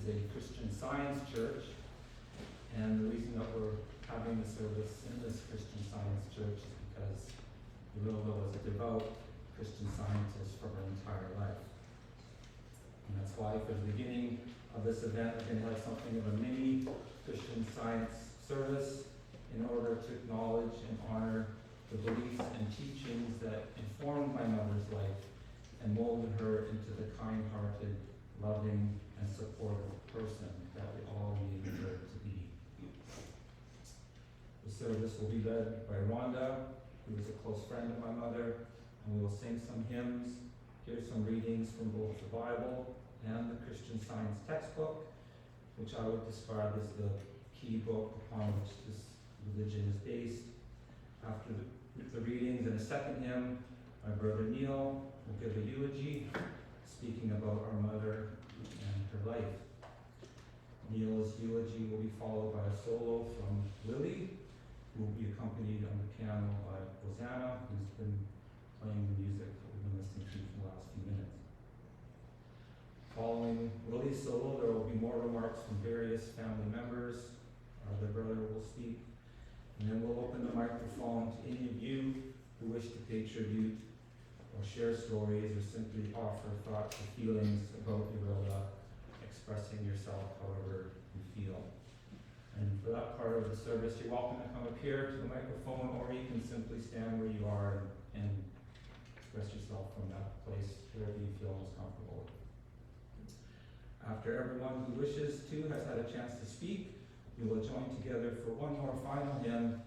is a Christian Science church, and the reason that we're having the service in this Christian Science church is because Eurilda was a devout Christian Scientist for her entire life. And that's why for the beginning of this event, we're going to have something of a mini Christian Science service in order to acknowledge and honor the beliefs and teachings that informed my mother's life and molded her into the kind-hearted, loving, and supportive person that we all needed her to be. The service will be led by Rhonda, who is a close friend of my mother, and we will sing some hymns, hear some readings from both the Bible and the Christian Science textbook, which I would describe as the key book upon which this religion is based. After the readings and a second hymn, my brother Neil will give a eulogy, speaking about our mother and her life. Neil's eulogy will be followed by a solo from Lily, who will be accompanied on the piano by Rosanna, who's been playing the music that we've been listening to for the last few minutes. Following Lily's solo, there will be more remarks from various family members. Our other brother will speak, and then we'll open the microphone to any of you who wish to pay tribute or share stories or simply offer thoughts or feelings about Eurilda, expressing yourself however you feel. And for that part of the service, you're welcome to come up here to the microphone, or you can simply stand where you are and express yourself from that place, wherever you feel most comfortable. After everyone who wishes to has had a chance to speak, we will join together for one more final hymn,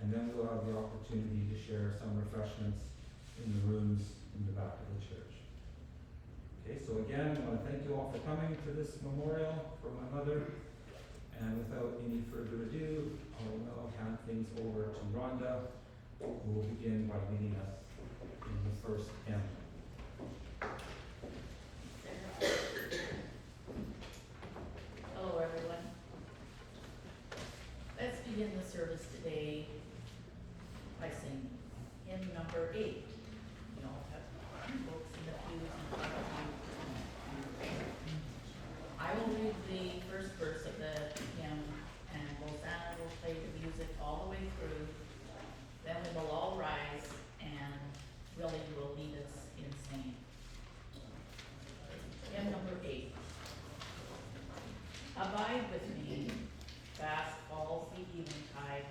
and then we'll have the opportunity to share some refreshments in the rooms in the back of the church. Okay, so again, I want to thank you all for coming to this memorial for my mother. And without any further ado, I will now hand things over to Rhonda, who will begin by leading us in the first hymn. Hello, everyone. Let's begin the service today by singing hymn number 8. You all have books in the pews in front of you. I will read the first verse of the hymn, and Rosanna will play the music all the way through. Then we will all rise, and Willie will lead us in singing. Hymn number 8. Abide with me, fast falls the eventide.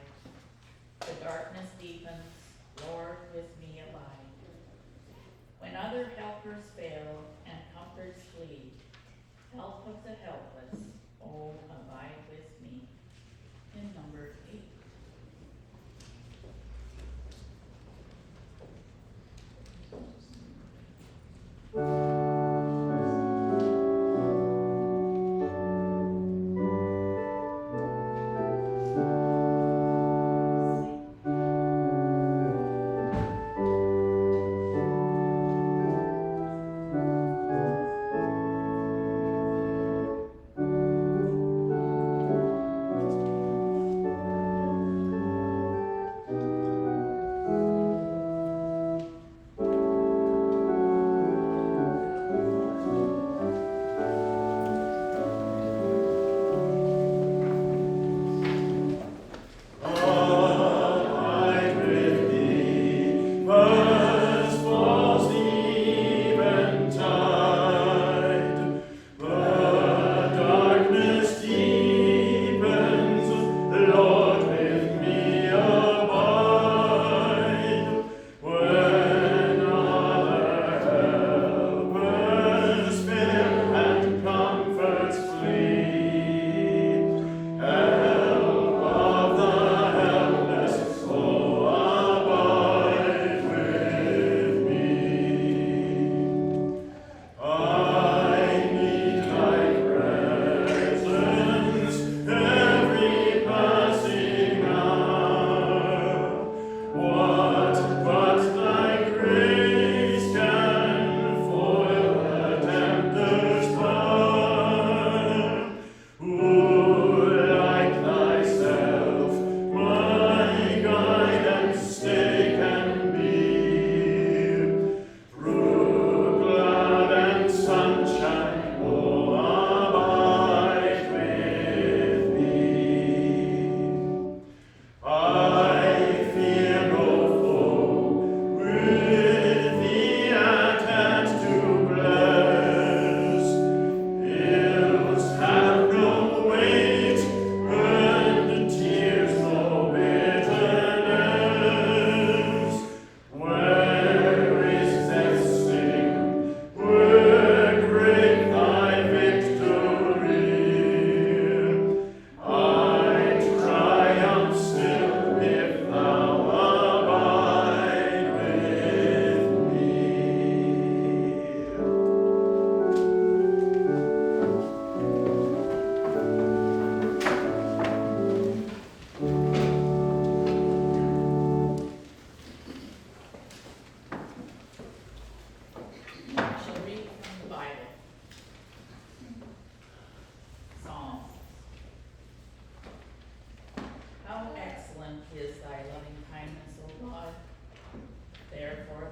The darkness deepens, Lord, with me abide.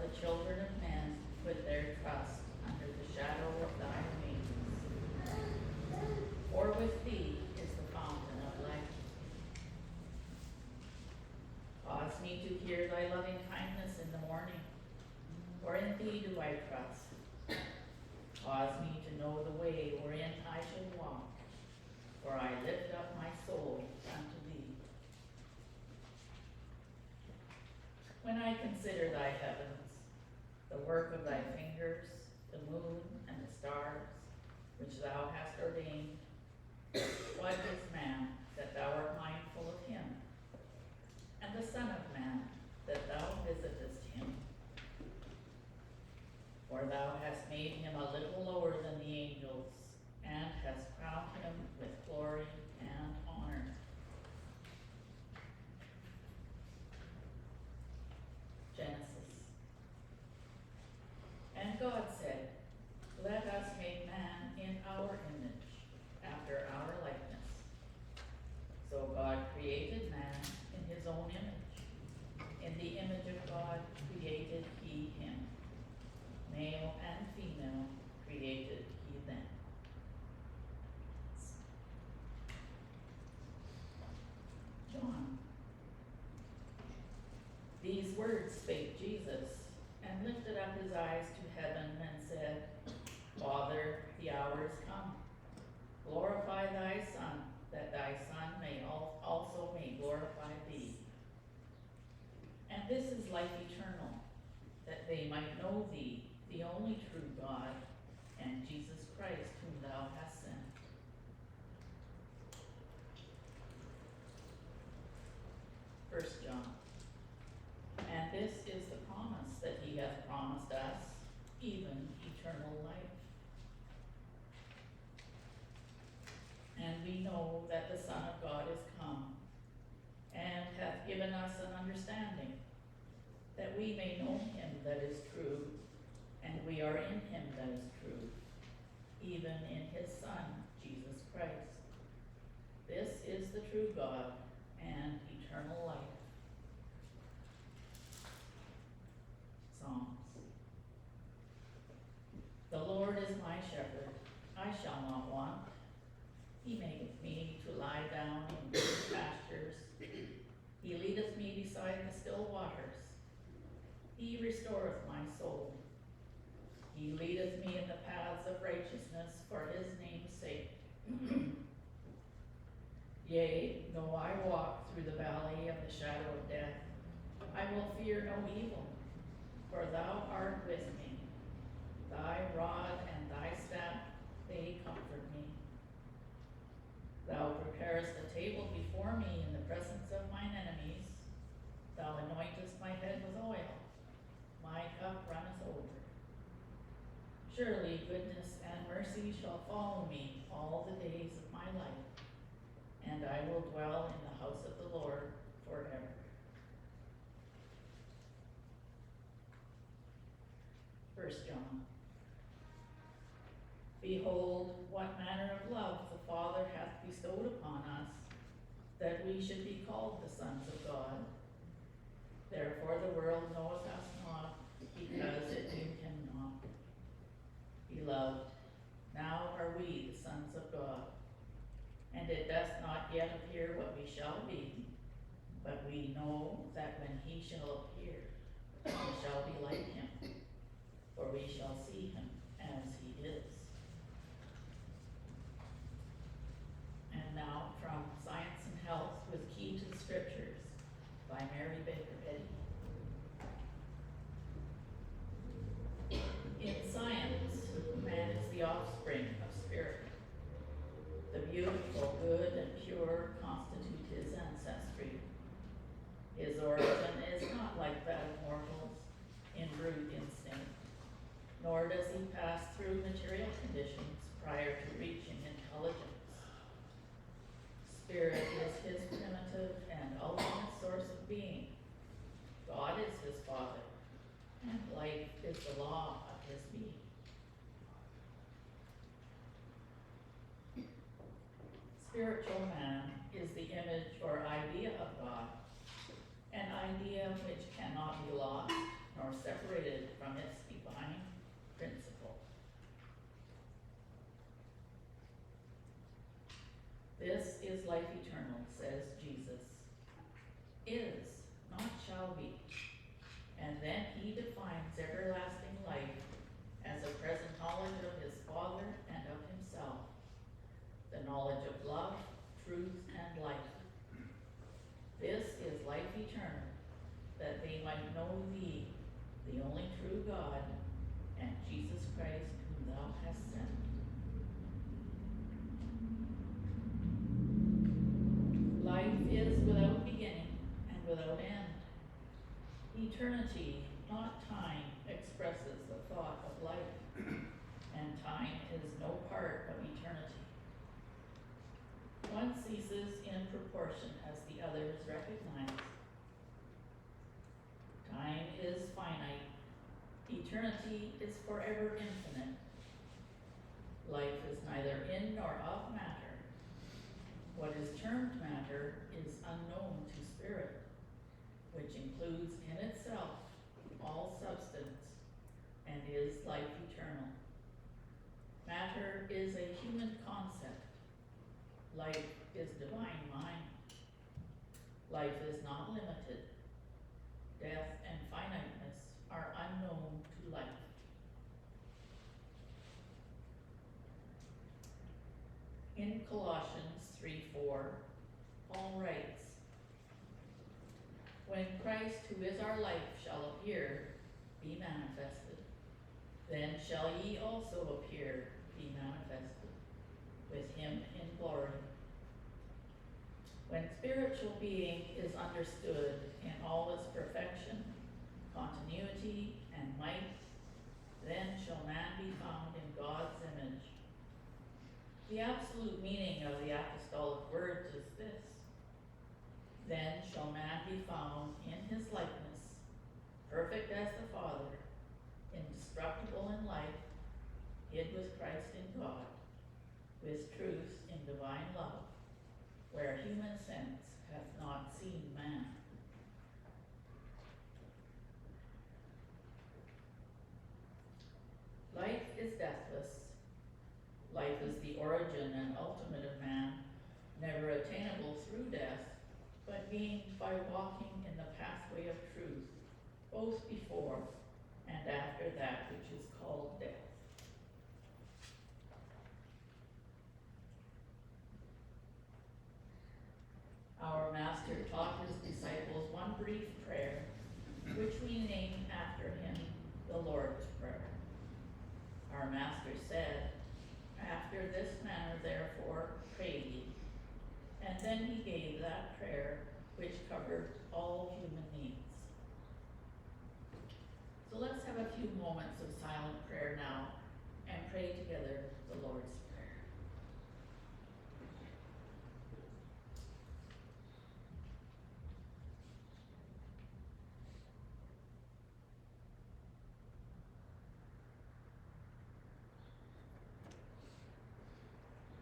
the children of men put their trust under the shadow of thy wings. For with thee is the fountain of life. Cause me to hear thy loving kindness in the morning, for in thee do I trust. Cause me to know the way wherein I shall walk, for I lift up my soul unto thee. When I consider thy heavens, the work of thy fingers, the moon and the stars, which thou hast ordained, what is man that thou art mindful of him, and the Son of Man that thou visitest him? For thou hast made him a little lower than the angels, and hast crowned him with glory and honor. Genesis. And God said, let us make man in our image, after our likeness. So God created man in his own image. In the image of God created he him. Male and female created he them. John. These words spake Jesus, and lifted up his eyes to heaven, and said, Father, the hour is come. Glorify thy Son, that thy Son may also may glorify thee. And this is life eternal, that they might know thee, the only true God, and Jesus Christ, whom thou hast sent. First John. And this is the promise that he hath promised us, even eternal life. And we know that the Son of God is come, and hath given us an understanding, that we may know him that is true, and we are in him that is true, even in his Son, Jesus Christ. This is the true God and eternal life. Psalms. The Lord is my shepherd, I shall not want. He maketh me to lie down in green pastures. He leadeth me beside the still waters. He restoreth my soul. He leadeth me in the paths of righteousness for his name's sake. Yea, though I walk through the valley of the shadow of death, I will fear no evil, for thou art with me. Thy rod and thy staff, they comfort me. Thou preparest a table before me in the presence of mine enemies. Thou anointest my head with oil. My cup runneth over. Surely goodness and mercy shall follow me all the days of my life, and I will dwell in the house of the Lord forever. First John. Behold, what manner of love the Father hath bestowed upon us, that we should be called the sons of God. Therefore the world knoweth us not, because it knew him not. Beloved, now are we the sons of God, and it doth not yet appear what we shall be, but we know that when he shall appear, we shall be like him, for we shall see him as he is. And now from Science and Health with Key to the Scriptures by Mary Baker Eddy. In science, man is the offspring of spirit. The beautiful, good, and pure constitute his ancestry. His origin is not like that of mortals in brute instinct, nor does he pass through material conditions prior to reaching intelligence. Spirit is his primitive and ultimate source of being. God is his Father, and life is the law of his being. Spiritual man is the image or idea of God, an idea which cannot be lost nor separated is life eternal, says Jesus. Is, not shall be. And then he defines everlasting life as a present knowledge of his Father and of himself, the knowledge of love, truth, and life. This is life eternal, that they might know thee, the only true God, and Jesus Christ, whom thou hast sent. Life is without beginning and without end. Eternity, not time, expresses the thought of life, and time is no part of eternity. One ceases in proportion as the other is recognized. Time is finite. Eternity is forever infinite. Life is neither in nor of matter. What is termed matter is unknown to spirit, which includes in itself all substance and is life eternal. Matter is a human concept. Life is divine mind. Life is not limited. Death and finiteness are unknown to life. In Colossians 3:4, Paul writes, "When Christ, who is our life, shall appear, be manifested, then shall ye also appear, be manifested, with him in glory." When spiritual being is understood in all its perfection, continuity, and might, then shall man be found in God's image. The absolute meaning of the apostolic words is this: then shall man be found in his likeness, perfect as the Father, indestructible in life, hid with Christ in God, with truth in divine love, where human sense hath not seen man. Life is deathless. Life is the origin and ultimate of man, never attainable through death, but gained by walking in the pathway of truth, both before and after that which is called death. Our Master taught his disciples one brief prayer, which we named after him the Lord's Prayer. Our Master said, "After this manner, therefore, pray ye." And then he gave that prayer which covered all human needs. So let's have a few moments of silent prayer now and pray together the Lord's Prayer.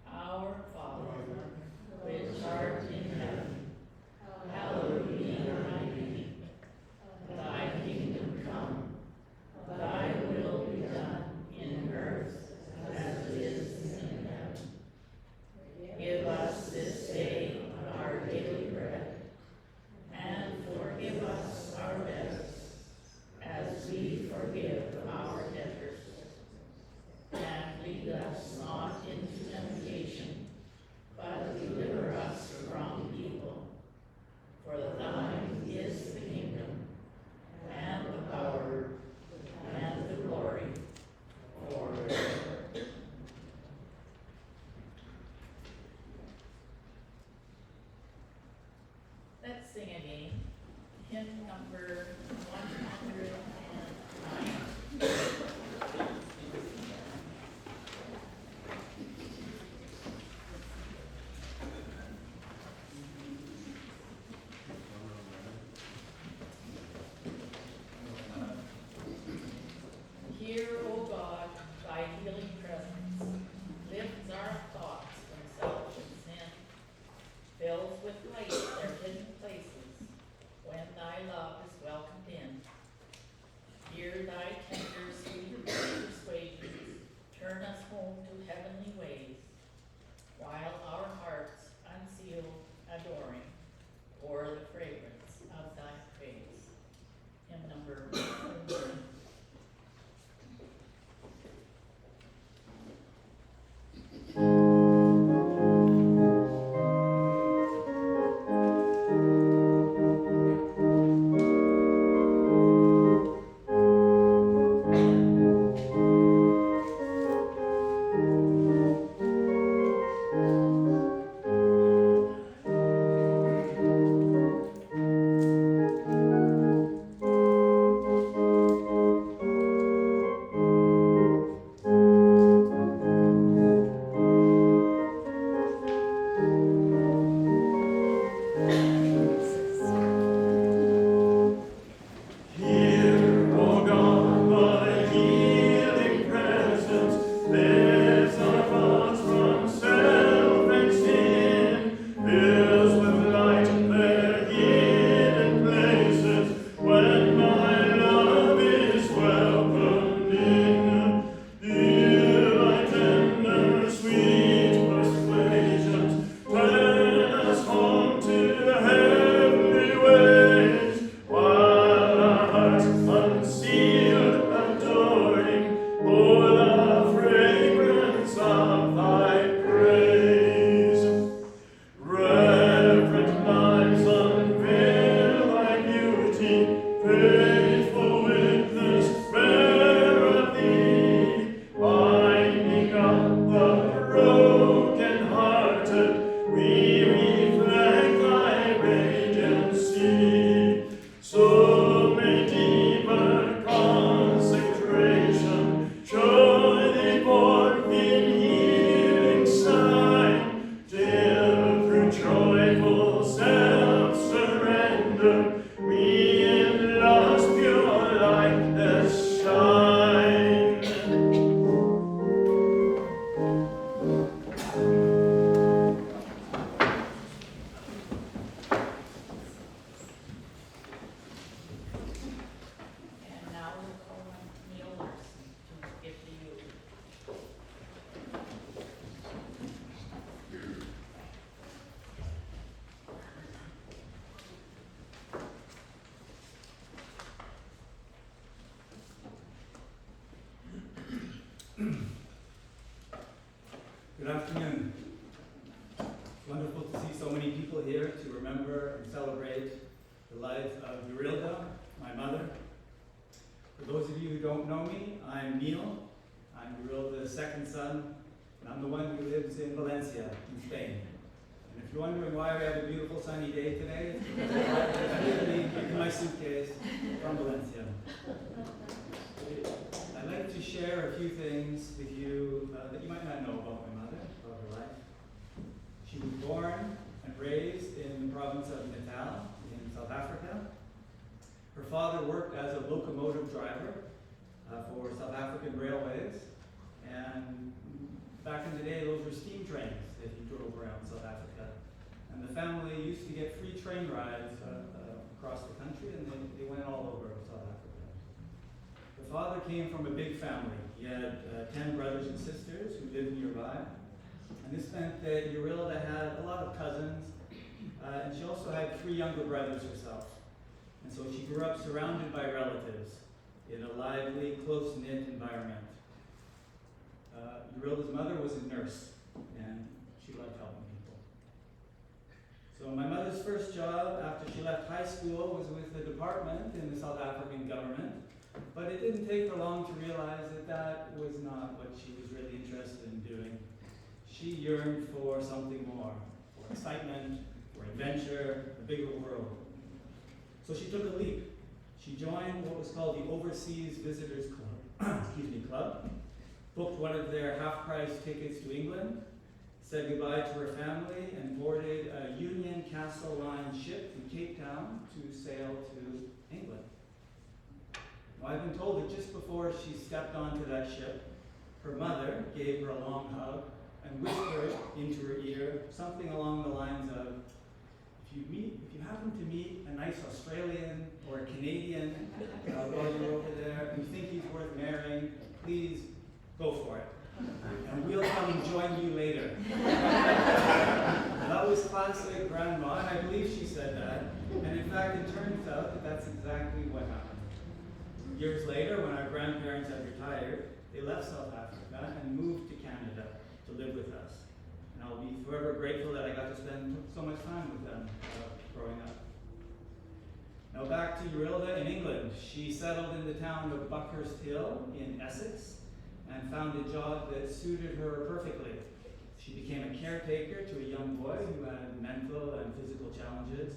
Our Father, which art in heaven, hallowed be thy name. Thy kingdom come, thy will be done in earth as it is in heaven. Give us this day our daily bread, and forgive us our debts, as we forgive our debtors. And lead us not into temptation, but deliver us from evil. For thine is the kingdom, and the power, and the glory, forever. Let's sing again. Hymn number 109. Hear, O God, thy healing presence, lifts our thoughts from self and sin, fills with light their hidden places, when thy love is welcomed in. Hear thy tender, sweet persuasions, turn us home to heavenly ways, while our hearts, unsealed shine. And now we'll call on Neil Larsen to give the eulogy. Good afternoon. It's wonderful to see so many people here to remember and celebrate the life of Eurilda, my mother. For those of you who don't know me, I'm Neil. I'm Eurilda's second son, and I'm the one who lives in Valencia, in Spain. And if you're wondering why we have a beautiful sunny day today, it's because I literally in my suitcase from Valencia. I'd like to share a few things with you that you might not know about my mother, about her life. She was born and raised in the province of Natal in South Africa. Her father worked as a locomotive driver for South African Railways, and back in the day those were steam trains that he drove around South Africa. And the family used to get free train rides across the country, and they went all over South Africa. The father came from a big family. He had 10 brothers and sisters who lived nearby. And this meant that Eurilda had a lot of cousins, and she also had 3 younger brothers herself. And so she grew up surrounded by relatives in a lively, close-knit environment. Eurilda's mother was a nurse, and she loved helping people. So my mother's first job after she left high school was with a department in the South African government. But it didn't take her long to realize that that was not what she was really interested in doing. She yearned for something more, for excitement, for adventure, a bigger world. So she took a leap. She joined what was called the Overseas Visitors Club, club, booked one of their half-price tickets to England, said goodbye to her family, and boarded a Union Castle Line ship in Cape Town to sail to England. I've been told that just before she stepped onto that ship, her mother gave her a long hug and whispered into her ear something along the lines of, if you happen to meet a nice Australian or a Canadian while you're over there and you think he's worth marrying, please go for it. And we'll come and join you later. That was classic grandma, and I believe she said that. And in fact, it turns out that that's exactly what happened. Years later, when our grandparents had retired, they left South Africa and moved to Canada to live with us. And I'll be forever grateful that I got to spend so much time with them growing up. Now back to Eurilda in England. She settled in the town of Buckhurst Hill in Essex and found a job that suited her perfectly. She became a caretaker to a young boy who had mental and physical challenges,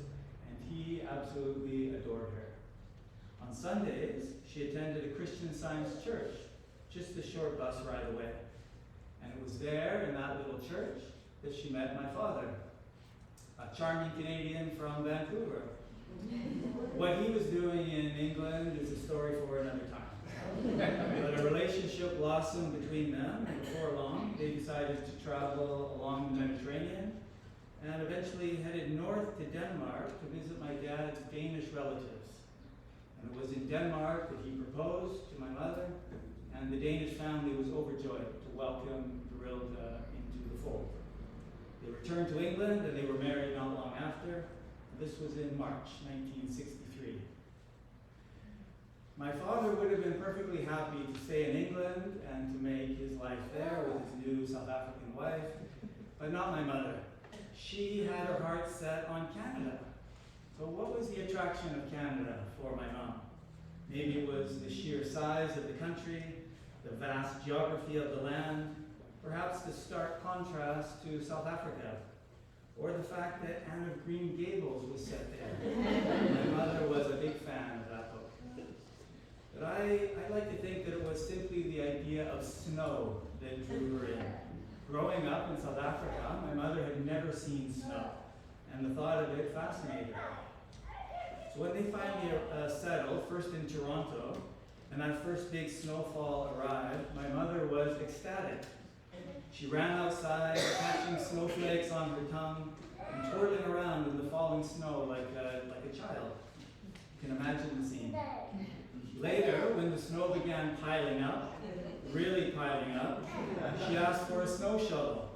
and he absolutely adored her. On Sundays, she attended a Christian Science church, just a short bus ride away. And it was there, in that little church, that she met my father, a charming Canadian from Vancouver. What he was doing in England is a story for another time. But a relationship blossomed between them, and before long, they decided to travel along the Mediterranean and eventually headed north to Denmark to visit my dad's Danish relatives. And it was in Denmark that he proposed to my mother, and the Danish family was overjoyed to welcome Eurilda into the fold. They returned to England, and they were married not long after. This was in March 1963. My father would have been perfectly happy to stay in England and to make his life there with his new South African wife, but not my mother. She had her heart set on Canada. So what was the attraction of Canada for my mom? Maybe it was the sheer size of the country, the vast geography of the land, perhaps the stark contrast to South Africa, or the fact that Anne of Green Gables was set there. My mother was a big fan of that book. But I like to think that it was simply the idea of snow that drew her in. Growing up in South Africa, my mother had never seen snow, and the thought of it fascinated her. So when they finally settled, first in Toronto, and that first big snowfall arrived, my mother was ecstatic. She ran outside, catching snowflakes on her tongue, and twirling around in the falling snow like a child. You can imagine the scene. Later, when the snow began piling up, really piling up, she asked for a snow shovel,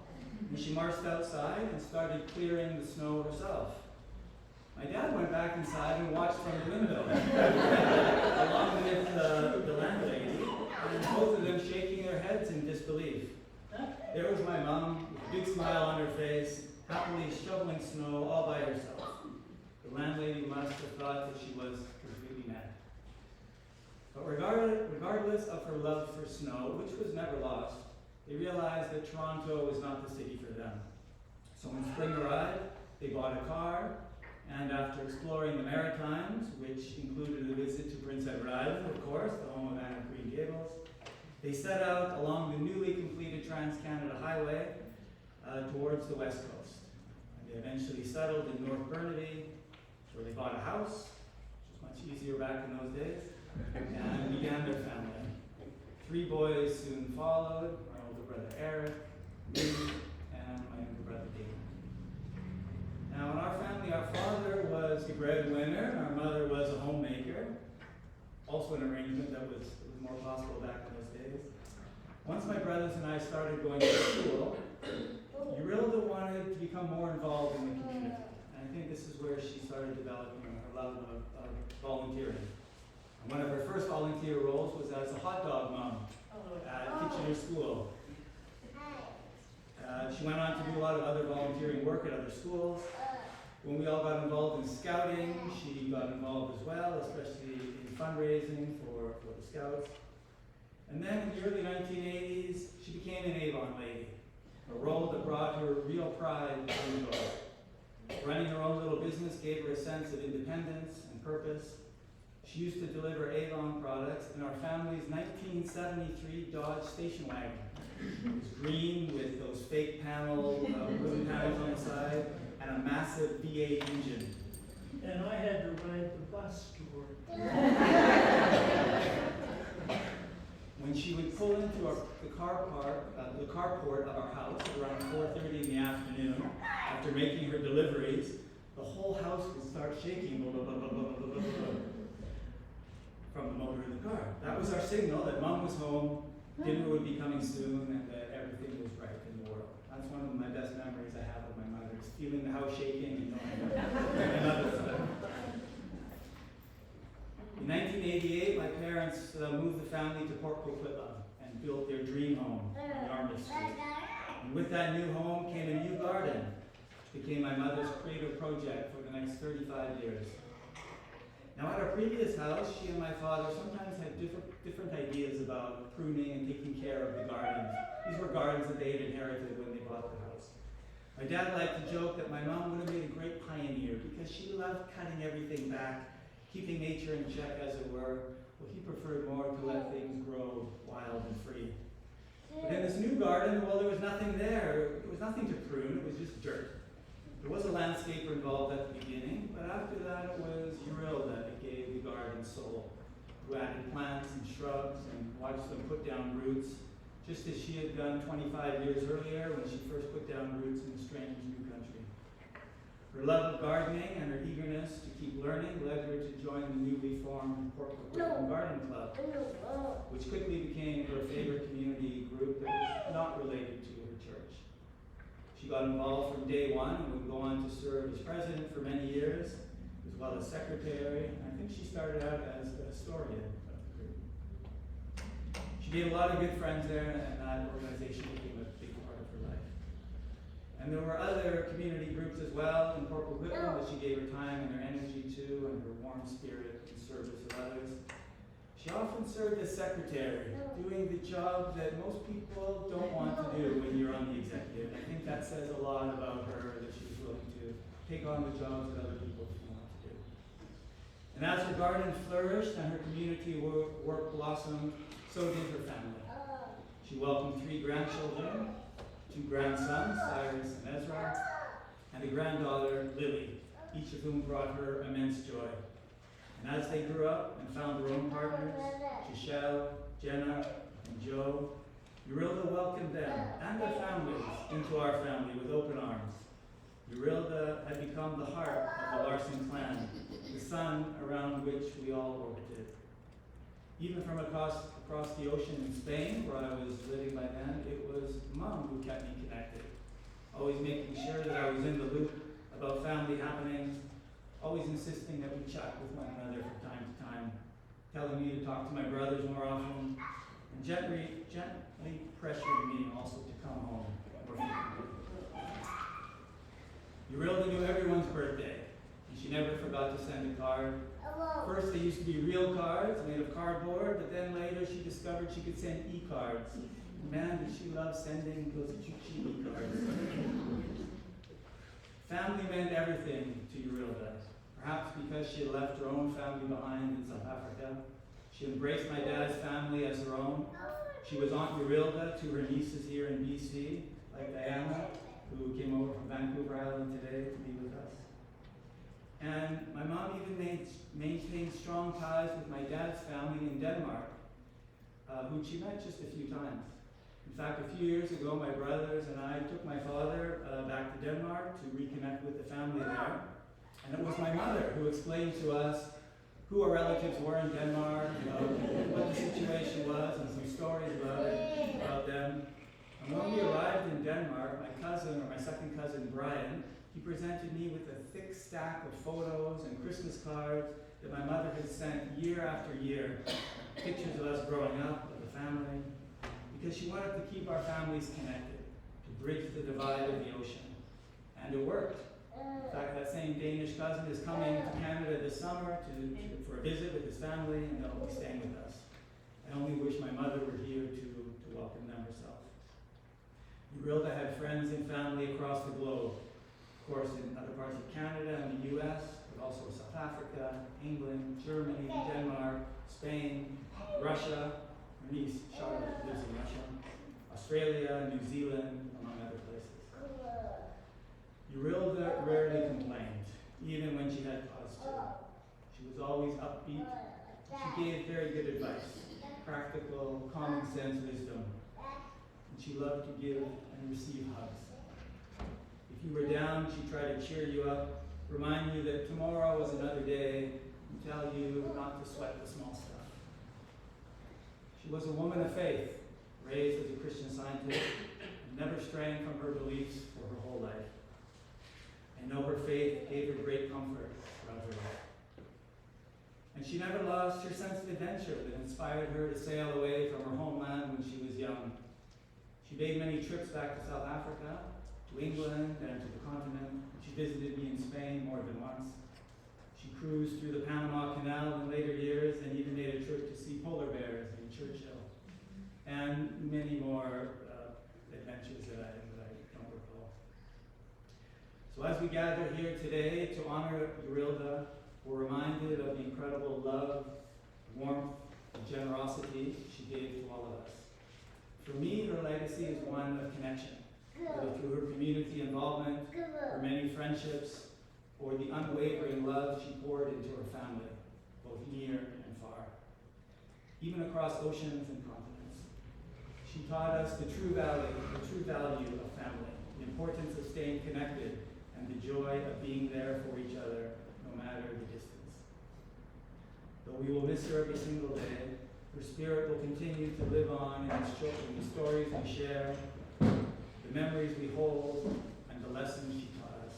and she marched outside and started clearing the snow herself. My dad went back inside and watched from the window, along with the landlady, and both of them shaking their heads in disbelief. There was my mom, with a big smile on her face, happily shoveling snow all by herself. The landlady must have thought that she was completely mad. But regardless of her love for snow, which was never lost, they realized that Toronto was not the city for them. So when spring arrived, they bought a car, and after exploring the Maritimes, which included a visit to Prince Edward Island, of course, the home of Anne of Green Gables, they set out along the newly completed Trans-Canada Highway towards the west coast. And they eventually settled in North Burnaby, where they bought a house, which was much easier back in those days, and began their family. 3 boys soon followed, my older brother Eric, me, and my younger brother David. Now in our family, our father was the breadwinner, and our mother was a homemaker, also an arrangement that was more possible back in those days. Once my brothers and I started going to school, Eurilda wanted to become more involved in the community. And I think this is where she started developing her love of volunteering. And one of her first volunteer roles was as a hot dog mom at Kitchener School. She went on to do a lot of other volunteering work at other schools. When we all got involved in scouting, she got involved as well, especially in fundraising for the scouts. And then in the early 1980s, she became an Avon lady, a role that brought her real pride and joy. Running her own little business gave her a sense of independence and purpose. She used to deliver Avon products in our family's 1973 Dodge station wagon. It was green with those fake wooden panels on the side, and a massive V8 engine. And I had to ride the bus to work. When she would pull into the carport of our house at around 4:30 in the afternoon, after making her deliveries, the whole house would start shaking from the motor in the car. That was our signal that Mom was home, dinner would be coming soon, and that everything was right in the world. That's one of my best memories I have of my mother, is feeling the house shaking and knowing that my mother was there. In 1988, my parents moved the family to Port Coquitlam and built their dream home on Yarmouth Street. And with that new home came a new garden, which became my mother's creative project for the next 35 years. Now at our previous house, she and my father sometimes had different ideas about pruning and taking care of the gardens. These were gardens that they had inherited when they bought the house. My dad liked to joke that my mom would have made a great pioneer because she loved cutting everything back, keeping nature in check, as it were. Well, he preferred more to let things grow wild and free. But in this new garden, well, there was nothing there. There was nothing to prune, it was just dirt. There was a landscaper involved at the beginning, but after that it was Eurilda that gave the garden soul, who added plants and shrubs and watched them put down roots, just as she had done 25 years earlier when she first put down roots in a strange new country. Her love of gardening and her eagerness to keep learning led her to join the newly formed Port Coquitlam Garden Club, which quickly became her favorite community group that was not related to her church. She got involved from day one and would go on to serve as president for many years, as well as secretary. I think she started out as the historian of the group. She made a lot of good friends there, and that organization became a big part of her life. And there were other community groups as well in Port Coquitlam that she gave her time and her energy to, and her warm spirit in service of others. She often served as secretary, doing the job that most people don't want to do when you're on the executive. I think that says a lot about her, that she was willing to take on the jobs that other people didn't want to do. And as her garden flourished and her community work blossomed, so did her family. She welcomed 3 grandchildren, 2 grandsons, Cyrus and Ezra, and a granddaughter, Lily, each of whom brought her immense joy. And as they grew up and found their own partners, Giselle, Jenna, and Joe, Eurilda welcomed them and their families into our family with open arms. Eurilda had become the heart of the Larsen clan, the sun around which we all orbited. Even from across the ocean in Spain, where I was living by then, it was Mom who kept me connected, always making sure that I was in the loop about family happenings, always insisting that we chat with one another from time to time, telling me to talk to my brothers more often, and gently pressuring me also to come home more frequently. Eurilda knew everyone's birthday, and she never forgot to send a card. First, they used to be real cards made of cardboard, but then later she discovered she could send e-cards. Man, did she love sending those cheap e-cards. Family meant everything to Eurilda, perhaps because she had left her own family behind in South Africa. She embraced my dad's family as her own. She was Aunt Eurilda to her nieces here in BC, like Diana, who came over from Vancouver Island today to be with us. And my mom even maintained strong ties with my dad's family in Denmark, who she met just a few times. In fact, a few years ago, my brothers and I took my father back to Denmark to reconnect with the family there. And it was my mother who explained to us who our relatives were in Denmark, what the situation was, and some stories about them. And when we arrived in Denmark, my second cousin Brian, he presented me with a thick stack of photos and Christmas cards that my mother had sent year after year, pictures of us growing up, of the family, because she wanted to keep our families connected, to bridge the divide of the ocean. And it worked. In fact, that same Danish cousin is coming to Canada this summer for a visit with his family, and they'll be staying with us. I only wish my mother were here to welcome them herself. Eurilda had friends and family across the globe, of course in other parts of Canada and the US, but also South Africa, England, Germany, Denmark, Spain, Russia. Her niece, Charlotte, lives in Russia, Australia, New Zealand, among other places. Eurilda rarely complained, even when she had cause to. She was always upbeat. She gave very good advice, practical, common sense wisdom. And she loved to give and receive hugs. If you were down, she'd try to cheer you up, remind you that tomorrow is another day, and tell you not to sweat the small stuff. She was a woman of faith, raised as a Christian Scientist, and never straying from her beliefs for her whole life. I know her faith gave her great comfort throughout her life. And she never lost her sense of adventure that inspired her to sail away from her homeland when she was young. She made many trips back to South Africa, to England, and to the continent. She visited me in Spain more than once. She cruised through the Panama Canal in later years and even made a trip to see polar bears in Churchill. And many more adventures that I don't recall. So as we gather here today to honor Eurilda, we're reminded of the incredible love, warmth, and generosity she gave to all of us. For me, her legacy is one of connection, whether through her community involvement, her many friendships, or the unwavering love she poured into her family, both near and far. Even across oceans and continents. She taught us the true value of family, the importance of staying connected, and the joy of being there for each other, no matter the distance. Though we will miss her every single day, her spirit will continue to live on in the stories we share, the memories we hold, and the lessons she taught us.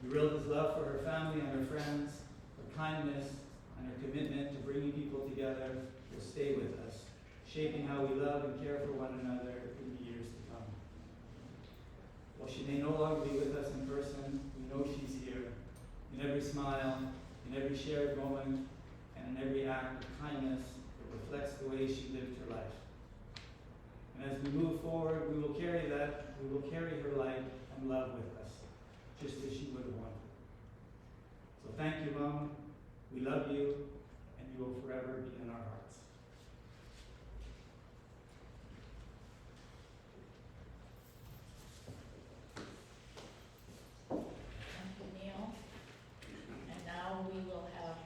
Eurilda's love for her family and her friends, her kindness, and her commitment to bringing people together will stay with us, shaping how we love and care for one another in the years to come. While she may no longer be with us in person, we know she's here, in every smile, in every shared moment, and in every act of kindness that reflects the way she lived her life. And as we move forward, we will carry her light and love with us, just as she would have wanted. So thank you, Mom. We love you, and you will forever be in our hearts. Thank you, Neil. And now we will have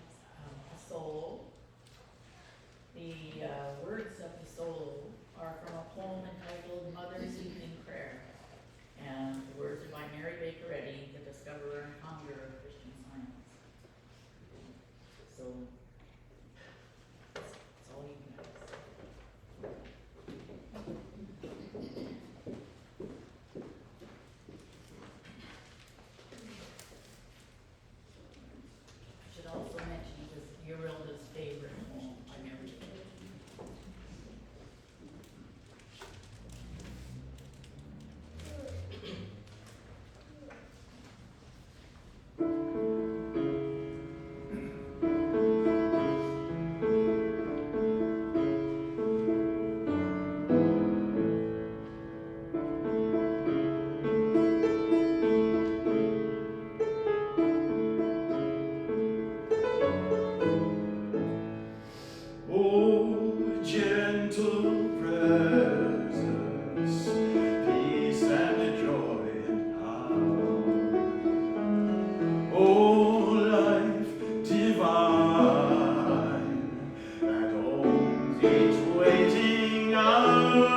waiting hour,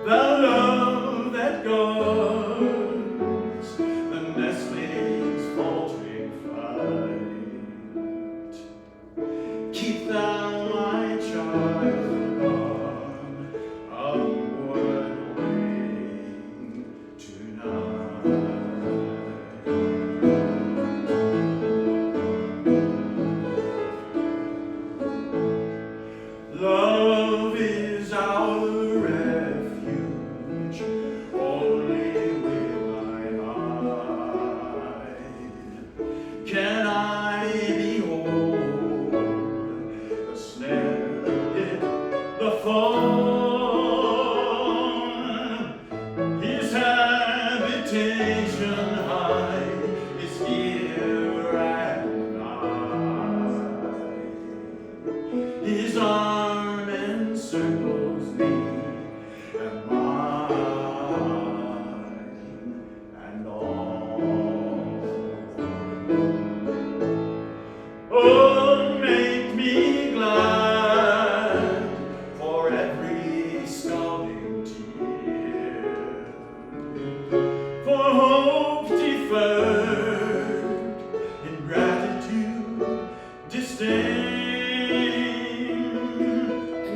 the love that guards the nestling's faltering flight. Keep thou my child on upward wing tonight. Love is our refuge, only will I hide. Can I behold the snare, the pit, the fall? His habitation high is here and nigh. His arm encircles me and mine and all. Oh, make me glad for every scalding tear, for hope deferred, ingratitude, disdain.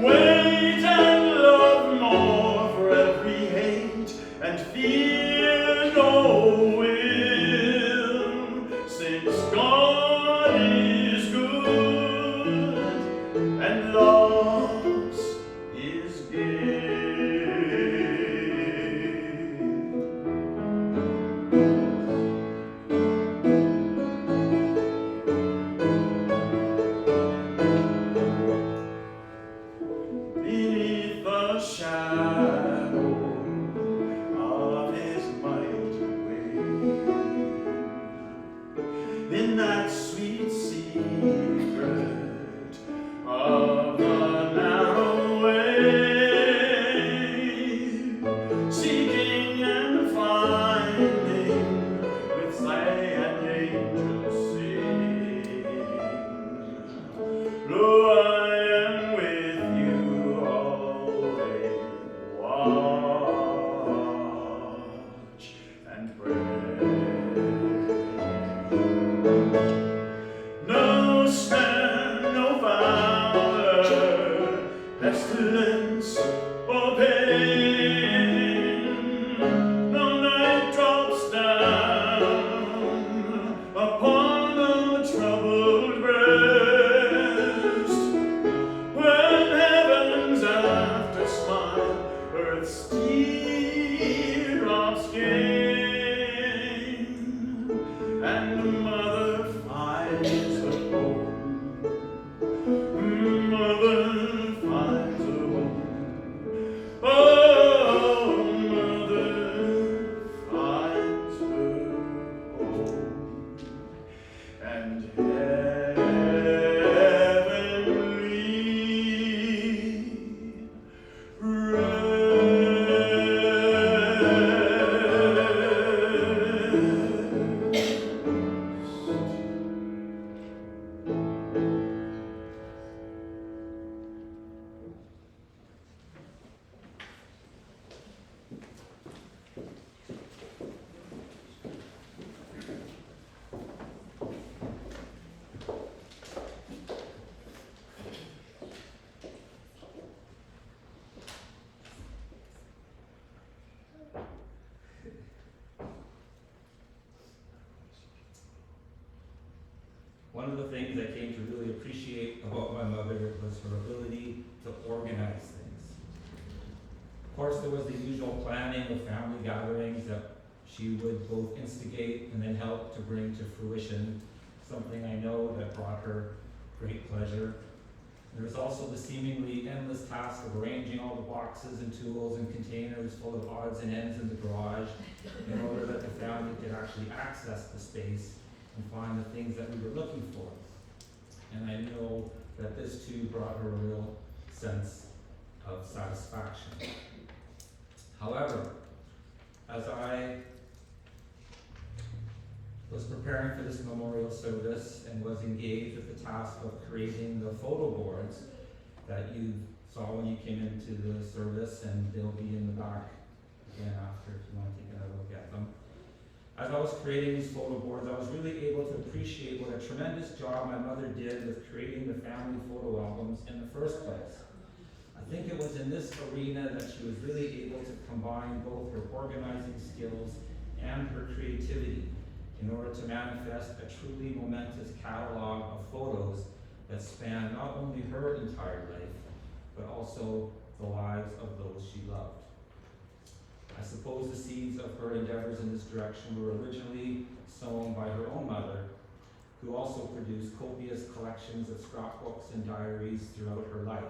Wait and love more for every hate, and fear no ill, since God is good and loss is gain. Beneath the shadow of his mighty wing, in that sweet secret of the narrow way, seeking and finding with sleigh and angels sing. Lo, I am with you always. Watch and pray. No snare, no valor, pestilence or pain, no night drops down upon the troubled breast. When heaven's after smile, earth's teardrops gain, and the mother finds a home. Mother finds a home. Oh, mother finds her home. And heavenly One of the things I came to really appreciate about my mother was her ability to organize things. Of course, there was the usual planning of family gatherings that she would both instigate and then help to bring to fruition, something I know that brought her great pleasure. There was also the seemingly endless task of arranging all the boxes and tools and containers full of odds and ends in the garage in order that the family could actually access the space and find the things that we were looking for. And I know that this too brought her a real sense of satisfaction. However, as I was preparing for this memorial service and was engaged with the task of creating the photo boards, you saw when you came into the service, and they'll be in the back again after if you want to take a look at them. As I was creating these photo boards, I was really able to appreciate what a tremendous job my mother did with creating the family photo albums in the first place. I think it was in this arena that she was really able to combine both her organizing skills and her creativity in order to manifest a truly momentous catalog of photos that span not only her entire life, but also the lives of those she loved. I suppose the seeds of her endeavors in this direction were originally sown by her own mother, who also produced copious collections of scrapbooks and diaries throughout her life.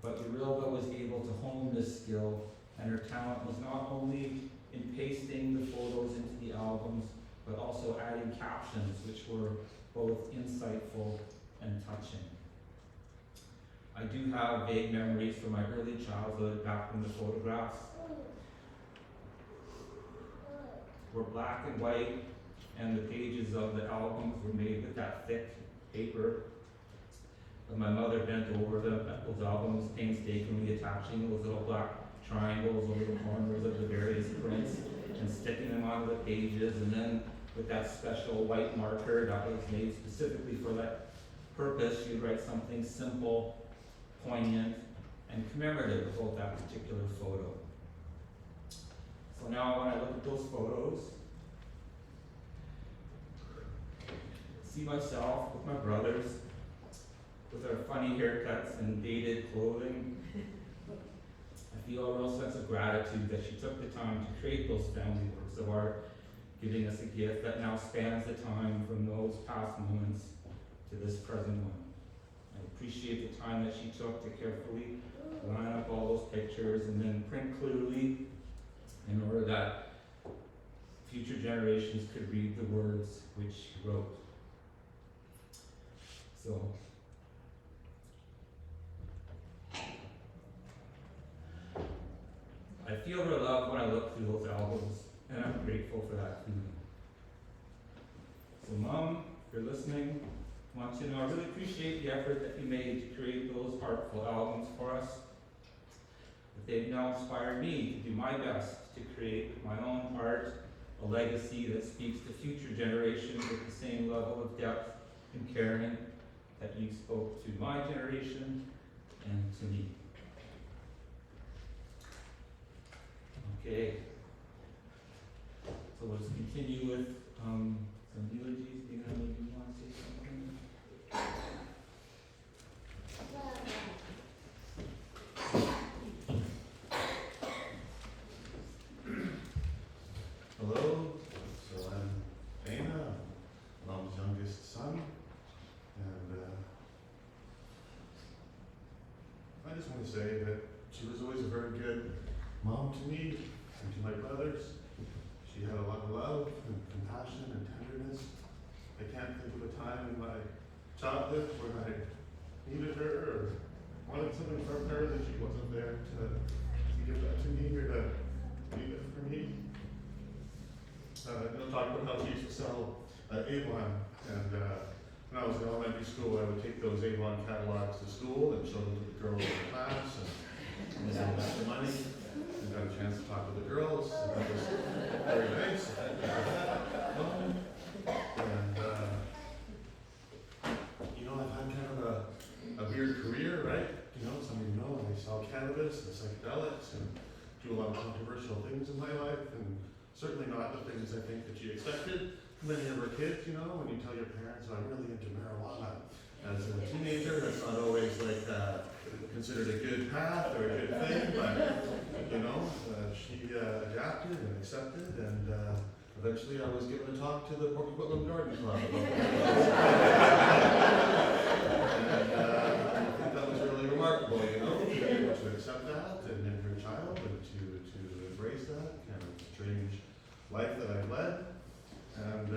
But Eurilda was able to hone this skill, and her talent was not only in pasting the photos into the albums, but also adding captions which were both insightful and touching. I do have vague memories from my early childhood back when the photographs were black and white, and the pages of the albums were made with that thick paper. But my mother bent over those albums, painstakingly attaching those little black triangles over the corners of the various prints and sticking them onto the pages, and then with that special white marker that was made specifically for that purpose, she'd write something simple, poignant, and commemorative about that particular photo. So now when I look at those photos, see myself with my brothers, with our funny haircuts and dated clothing. I feel a real sense of gratitude that she took the time to create those family works of art, giving us a gift that now spans the time from those past moments to this present one. I appreciate the time that she took to carefully line up all those pictures and then print clearly in order that future generations could read the words which she wrote. So, I feel her love when I look through those albums, and I'm grateful for that feeling. So Mom, if you're listening, I want you to know I really appreciate the effort that you made to create those heartfelt albums for us. But they've now inspired me to do my best to create my own art, a legacy that speaks to future generations with the same level of depth and caring that you spoke to my generation and to me. Okay. So let's continue with some eulogies. Do you want to say something? Hello, so I'm Dana, Mom's youngest son, and I just want to say that she was always a very good mom to me and to my brothers. She had a lot of love and compassion and tenderness. I can't think of a time in my childhood when I needed her or wanted something from her that she wasn't there to give that to me or to be there for me. I'll talk about how she used to sell Avon, and when I was in elementary school, I would take those Avon catalogs to school and show them to the girls in the class, and they got the money. We got a chance to talk to the girls, and that was very nice. And you know, I've had kind of a weird career, right? You know, some of you know, I sell cannabis and psychedelics and do a lot of controversial things in my life, and certainly not the things I think that you expected from any of our kids, you know, when you tell your parents, I'm really into marijuana. As a teenager, that's not always like considered a good path or a good thing, but, you know, she adapted and accepted, and eventually I was given a talk to the Port Coquitlam Garden Club about that. And I think that was really remarkable, you know, to be able to accept that and in her child, and to embrace that kind of strange life that I've led. And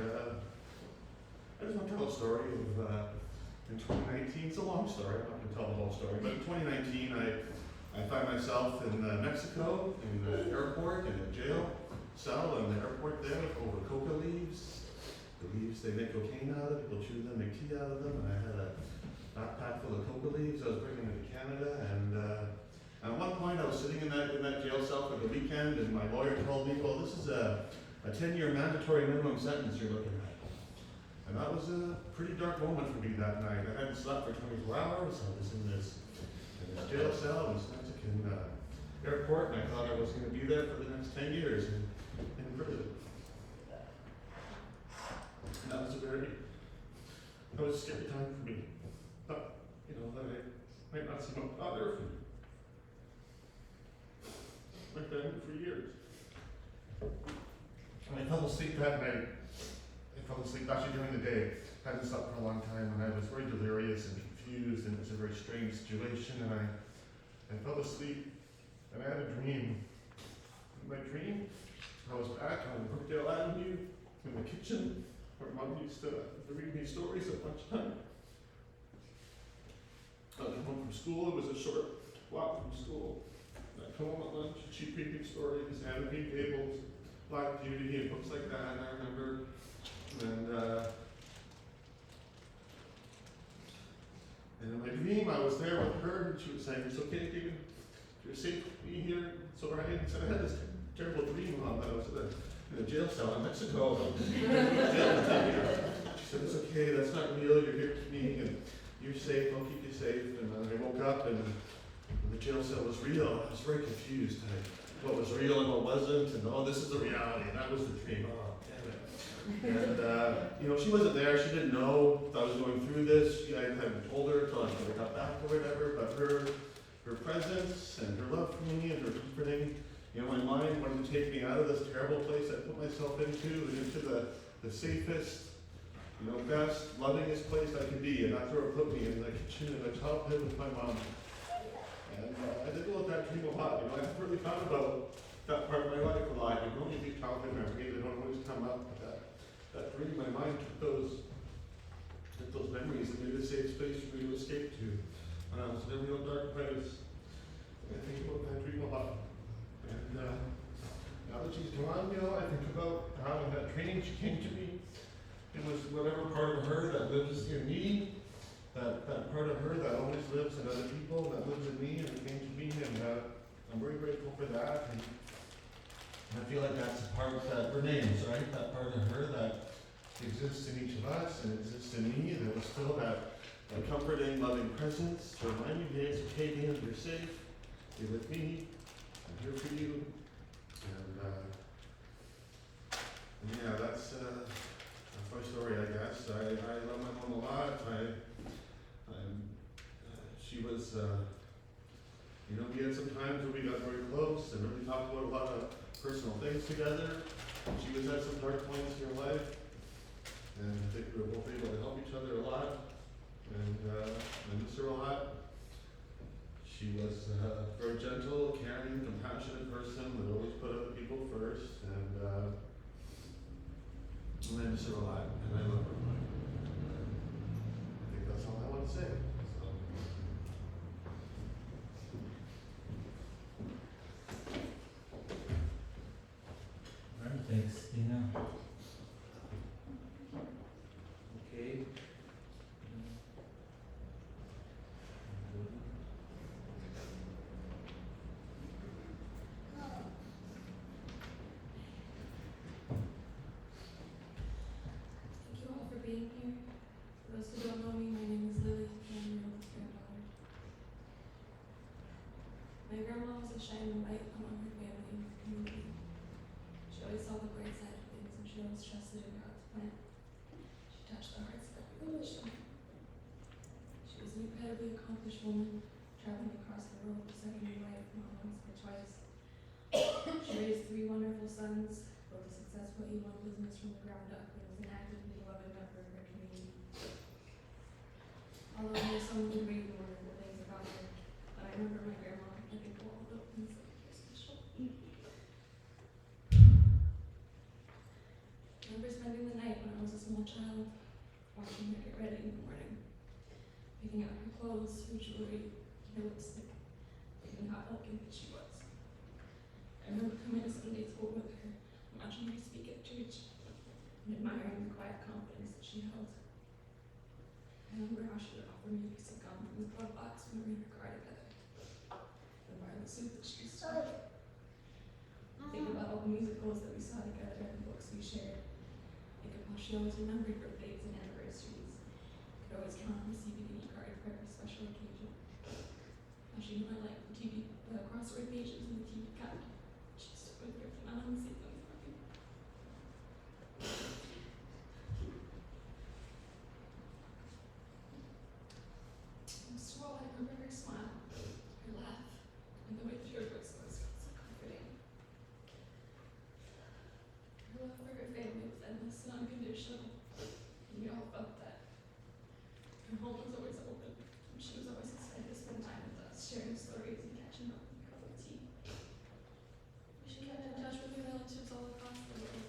I just want to tell a story of in 2019. It's a long story, I'm not going to tell the whole story, but in 2019 I find myself in Mexico, in the airport, in a jail cell in the airport there over coca leaves. The leaves, they make cocaine out of, people chew them, make tea out of them, and I had a backpack full of coca leaves I was bringing to Canada, the weekend, and my lawyer told me, well, this is a 10-year mandatory minimum sentence you're looking at. And that was a pretty dark moment for me that night. I hadn't slept for 24 hours. I was in this jail cell in this Mexican airport, and I thought I was going to be there for the next 10 years in prison. And that was a scary time for me. But, you know, that I might not seem out there for me. My family for years. And I fell asleep that night. I fell asleep actually during the day. I hadn't slept for a long time, and I was very delirious and confused, and it was a very strange situation, and I fell asleep, and I had a dream. In my dream, I was back on Brookdale Avenue in the kitchen, where Mom used to read me stories at lunchtime. I come home from school. It was a short walk from school. I come home at lunch, she'd read me stories, anime tables, Black Beauty, and books like that, and I remember. And in my dream, I was there with her, and she was saying, "It's okay, David. You're safe with me here." So I had this terrible dream, Mom, that I was in a jail cell in Mexico. She said, "It's okay. That's not real. You're here with me, and you're safe. I'll keep you safe." And then I woke up, and the jail cell was real. I was very confused. What was real and what wasn't, and this is the reality, and that was the dream. Oh, damn it. And, you know, she wasn't there. She didn't know that I was going through this. I hadn't told her until I got back or whatever, but her presence and her love for me and her comforting, you know, my mind wanted to take me out of this terrible place I put myself into and into the safest, you know, best, lovingest place I could be, and that's where it put me, in the kitchen in a childhood with my mom. And I did love that dream a lot. You know, I haven't really thought about that part of my life a lot. You know, maybe childhood memories, they don't always come up. But that dream, my mind took those memories and made a safe space for me to escape to when I was in a real dark place. And I think about that dream a lot. And now that she's gone, you know, I think about how in that dream she came to me. It was whatever part of her that lives in me. That part of her that always lives in other people, that lives in me, and it came to me, and I'm very grateful for that. And I feel like that's a part that remains, right? That part of her that exists in each of us and exists in me, that was still that comforting, loving presence to remind you, hey, it's okay, Dan, you're safe, you're with me, I'm here for you. And yeah, that's my story, I guess. I love my mom a lot. She was, you know, we had some times where we got very close and really talked about a lot of personal things together. She was at some dark points in her life, and I think we were both able to help each other a lot, and I miss her a lot. She was a very gentle, caring, compassionate person that always put other people first, and I miss her a lot, and I love her a lot. I think that's all I want to say. Thanks, Dina. Okay. Thank you all for being here. For those who don't know me, my name is Lily, and I'm your oldest granddaughter. My grandma was a shining light among her family and her community. She always saw the bright side of things, and she always trusted in God's plan. She touched the hearts of everyone she met. She was an incredibly accomplished woman, traveling across the world for second in life, not once but twice. She raised 3 wonderful sons, built a successful E1 business from the ground up, and was an active and beloved member of her community. Although there's so many great and wonderful things about her, but I remember my grandma, I think all the things that were special. I remember spending the night when I was a small child, watching her get ready in the morning, picking out her clothes, her jewelry, her lipstick, thinking how elegant she was. I remember coming to Sunday school with her, watching her speak at church, and admiring the quiet confidence that she held. I remember how she would offer me a piece of gum from the glove box when we were in her car together, and buy the soup that she used to make. all the musicals that we saw together and the books we shared. Think of how she always remembered birthdays and anniversaries. Could always count on the CBD card for every special occasion. How she knew I liked the crossword pages and the TV guide. She stood with her and on and saved them for me. Most of all, I remember her smile, her laugh, and the way that her voice always felt so comforting. Her love for her family was endless and unconditional, and we all felt that. Her home was always open, and she was always excited to spend time with us, sharing stories and catching up with a cup of tea. She kept in touch with her relatives all across the world.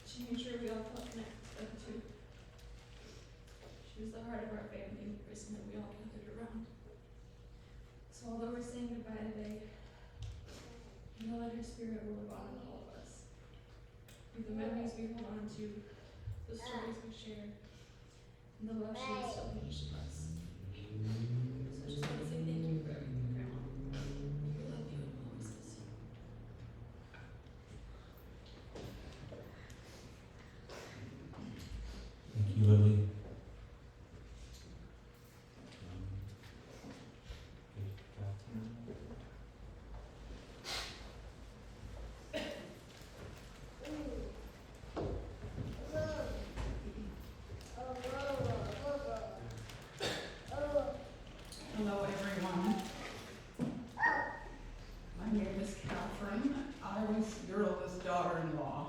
She made sure we all felt connected to them too. She was the heart of our family and the person that we all gathered around. So although we're saying goodbye today, we know that her spirit will live on in all of us. Through the memories we hold on to, the stories we share, and the love she instilled in each of us. So I just want to say thank you for everything, Grandma. We love you and we'll always miss you. Thank you, Lily. Hello, everyone. My name is Catherine. I was Eurilda's daughter-in-law.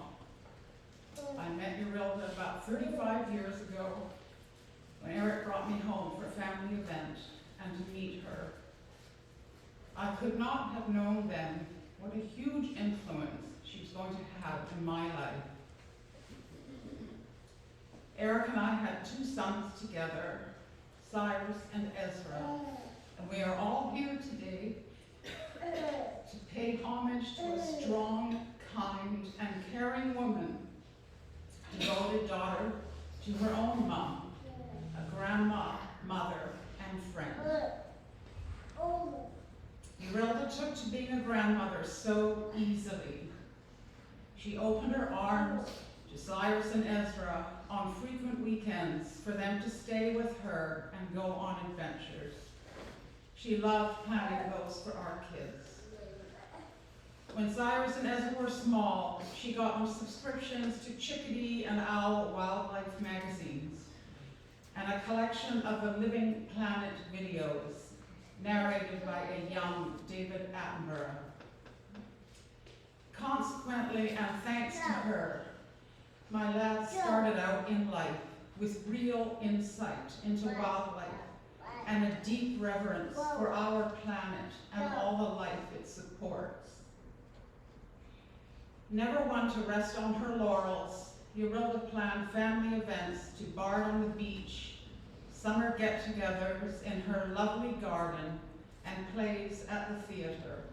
I met Eurilda about 35 years ago when Eric brought me home for a family event and to meet her. I could not have known then what a huge influence she was going to have in my life. Eric and I had 2 sons together, Cyrus and Ezra, and we are all here today to pay homage to a strong, kind, and caring woman, devoted daughter to her own mom, a grandma, mother, and friend. Eurilda took to being a grandmother so easily. She opened her arms to Cyrus and Ezra on frequent weekends for them to stay with her and go on adventures. She loved planning those for our kids. When Cyrus and Ezra were small, she got them subscriptions to Chickadee and Owl wildlife magazines and a collection of the Living Planet videos narrated by a young David Attenborough. Consequently, and thanks to her, my lads started out in life with real insight into wildlife and a deep reverence for our planet and all the life it supports. Never one to rest on her laurels, Eurilda planned family events to bard on the beach, summer get-togethers in her lovely garden, and plays at the theater.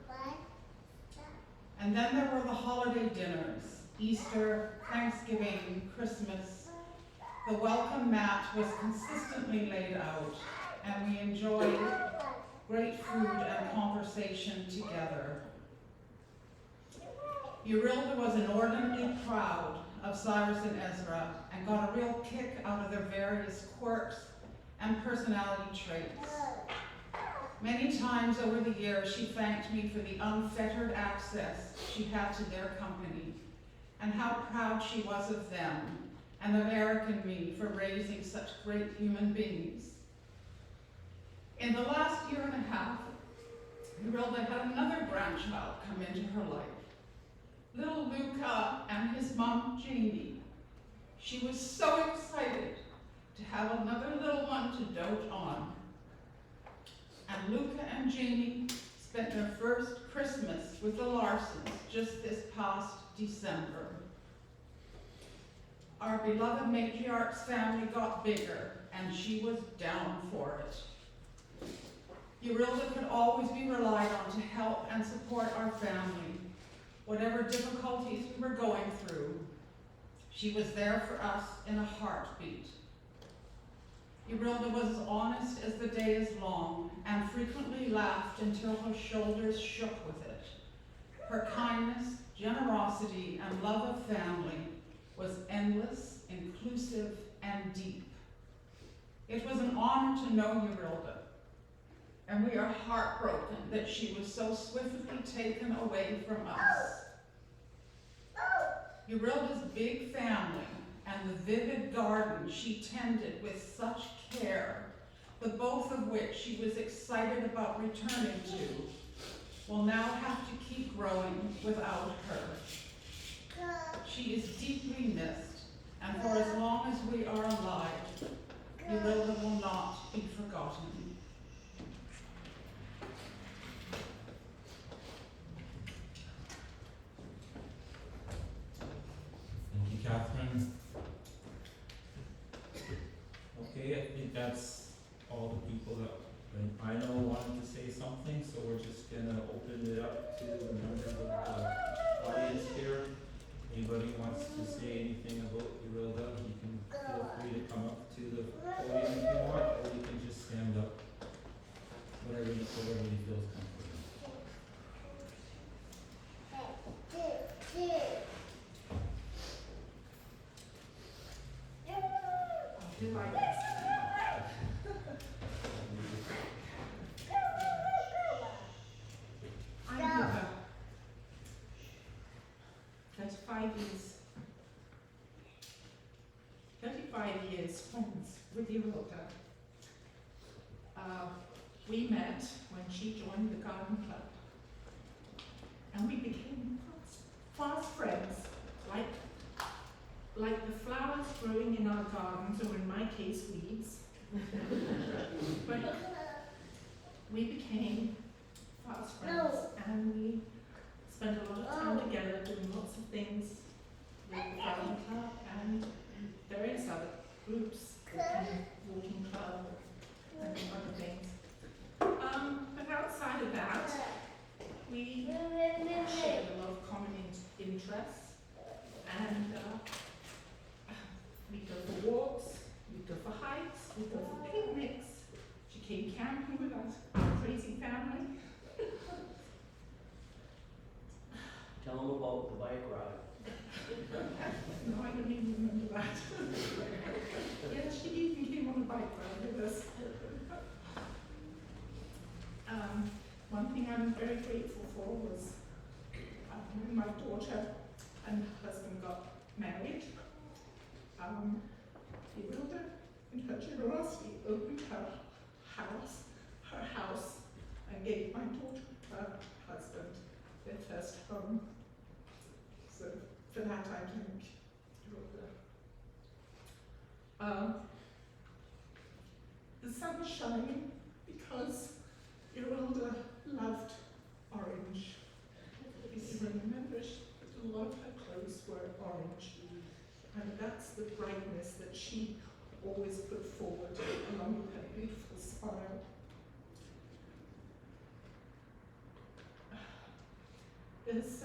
And then there were the holiday dinners, Easter, Thanksgiving, Christmas. The welcome mat was consistently laid out, and we enjoyed great food and conversation together. Eurilda was inordinately proud of Cyrus and Ezra and got a real kick out of their various quirks and personality traits. Many times over the years, she thanked me for the unfettered access she had to their company and how proud she was of them and of Eric and me for raising such great human beings. In the last year and a half, Eurilda had another grandchild come into her life, little Luca and his mom, Jamie. She was so excited to have another little one to dote on. And Luca and Jamie spent their first Christmas with the Larsens just this past December. Our beloved matriarch's family got bigger, and she was down for it. Eurilda could always be relied on to help and support our family, whatever difficulties we were going through. She was there for us in a heartbeat. Eurilda was as honest as the day is long and frequently laughed until her shoulders shook with it. Her kindness, generosity, and love of family was endless, inclusive, and deep. It was an honor to know Eurilda, and we are heartbroken that she was so swiftly taken away from us. Eurilda's big family and the vivid garden she tended with such care, the both of which she was excited about returning to, will now have to keep growing without her. She is deeply missed, and for as long as we are alive, Eurilda will not be forgotten. Thank you, Catherine. Okay, I think that's all the people that I know wanted to say something, so we're just gonna open it up to the members of the audience here. Anybody wants to say anything about Eurilda, you can feel free to come up to the podium if you want, or you can just stand up. Whatever you feels comfortable. Do my best. I'm Pippa. 35 years friends with Eurilda. We met when she joined the garden club, and we became fast friends, like the flowers growing in our gardens, or in my case, weeds. But we became fast friends, and we spent a lot of time together doing lots of things with the garden club and various other groups, the kind of walking club and other things. But outside of that, we shared a lot of common interests, and we'd go for walks, we'd go for hikes, we'd go for picnics. She came camping with us, our crazy family. Tell them about the bike ride. No, I don't even remember that. Yes, she even came on a bike ride with us. One thing I'm very grateful for was when my daughter and husband got married, Eurilda, in her generosity, opened her house, and gave my daughter her husband their first home. So for that, I thank Eurilda. The sun is shining because Eurilda loved orange. If you remember, a lot of her clothes were orange, and that's the brightness that she always put forward along with her beautiful smile. There's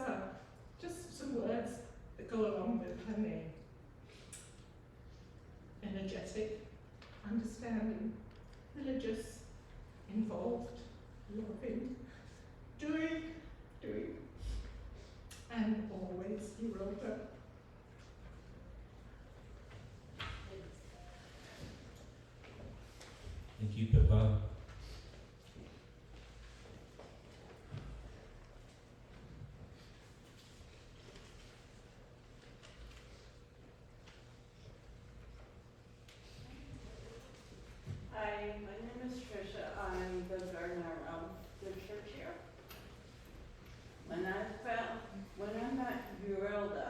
just some words that go along with her name. Energetic, understanding, religious, involved, loving, doing, and always Eurilda. Thank you, Pippa. Hi, my name is Tricia. I'm the gardener of the church here. When I met Eurilda,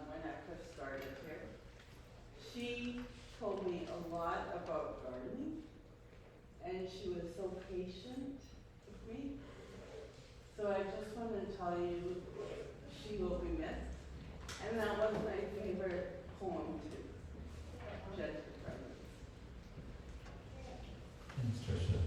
when I first started here, she told me a lot about gardening, and she was so patient with me. So I just want to tell you, she will be missed. And that was my favorite poem too, just for presents. Thanks, Tricia.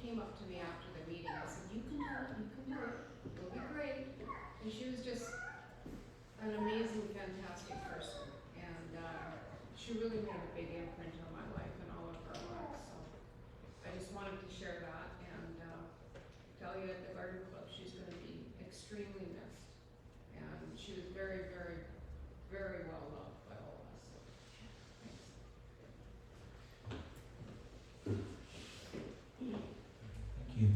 came up to me after the meeting and said, "You can do it, you can do it, it'll be great." And she was just an amazing, fantastic person. And she really made a big imprint on my life and all of our lives. So I just wanted to share that and tell you at the Garden Club she's going to be extremely missed. And she was very, very, very well loved by all of us. So, thanks. Thank you.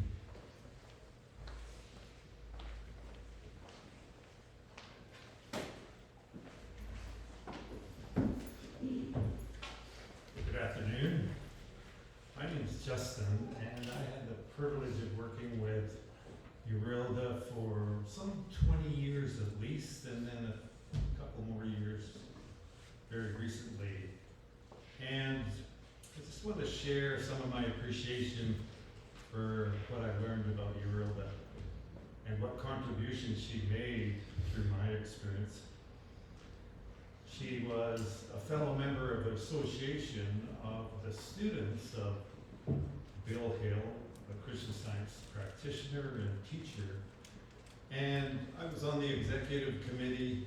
Good afternoon. My name is Justin, and I had the privilege of working with Eurilda for some 20 years at least, and then a couple more years very recently. And I just want to share some of my appreciation for what I learned about Eurilda and what contributions she made through my experience. She was a fellow member of the Association of the Students of Bill Hill, a Christian Science practitioner and teacher. And I was on the executive committee,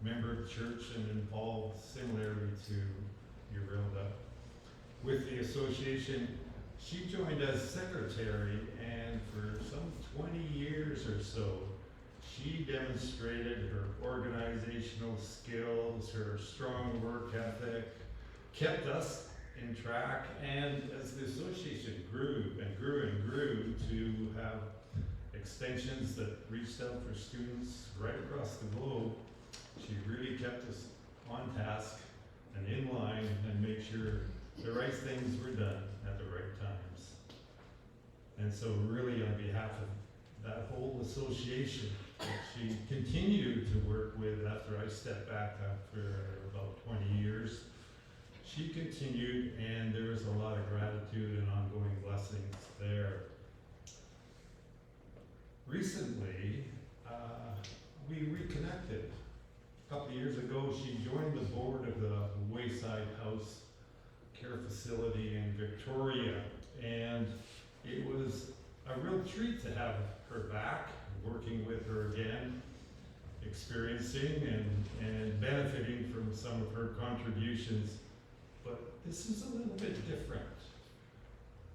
member of the church, and involved similarly to Eurilda. With the association, she joined as secretary, and for some 20 years or so, she demonstrated her organizational skills, her strong work ethic, kept us in track, and as the association grew and grew and grew to have extensions that reached out for students right across the globe, she really kept us on task and in line and made sure the right things were done at the right times. And so really on behalf of that whole association that she continued to work with after I stepped back after about 20 years, she continued, and there was a lot of gratitude and ongoing blessings there. Recently, we reconnected. A couple of years ago, she joined the board of the Wayside House Care Facility in Victoria, and it was a real treat to have her back, working with her again, experiencing and benefiting from some of her contributions. But this is a little bit different.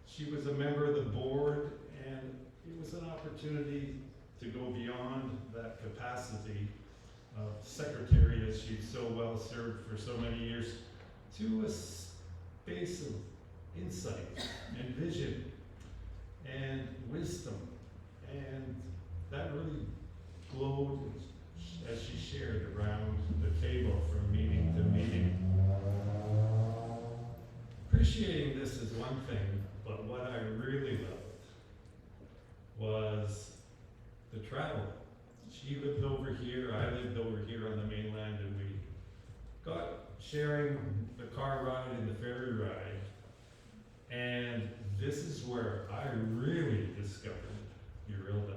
She was a member of the board, and it was an opportunity to go beyond that capacity of secretary, as she so well served for so many years, to a space of insight and vision and wisdom. And that really glowed as she shared around the table from meeting to meeting. Appreciating this is one thing, but what I really loved was the travel. She lived over here, I lived over here on the mainland, and we got sharing the car ride and the ferry ride. And this is where I really discovered Eurilda.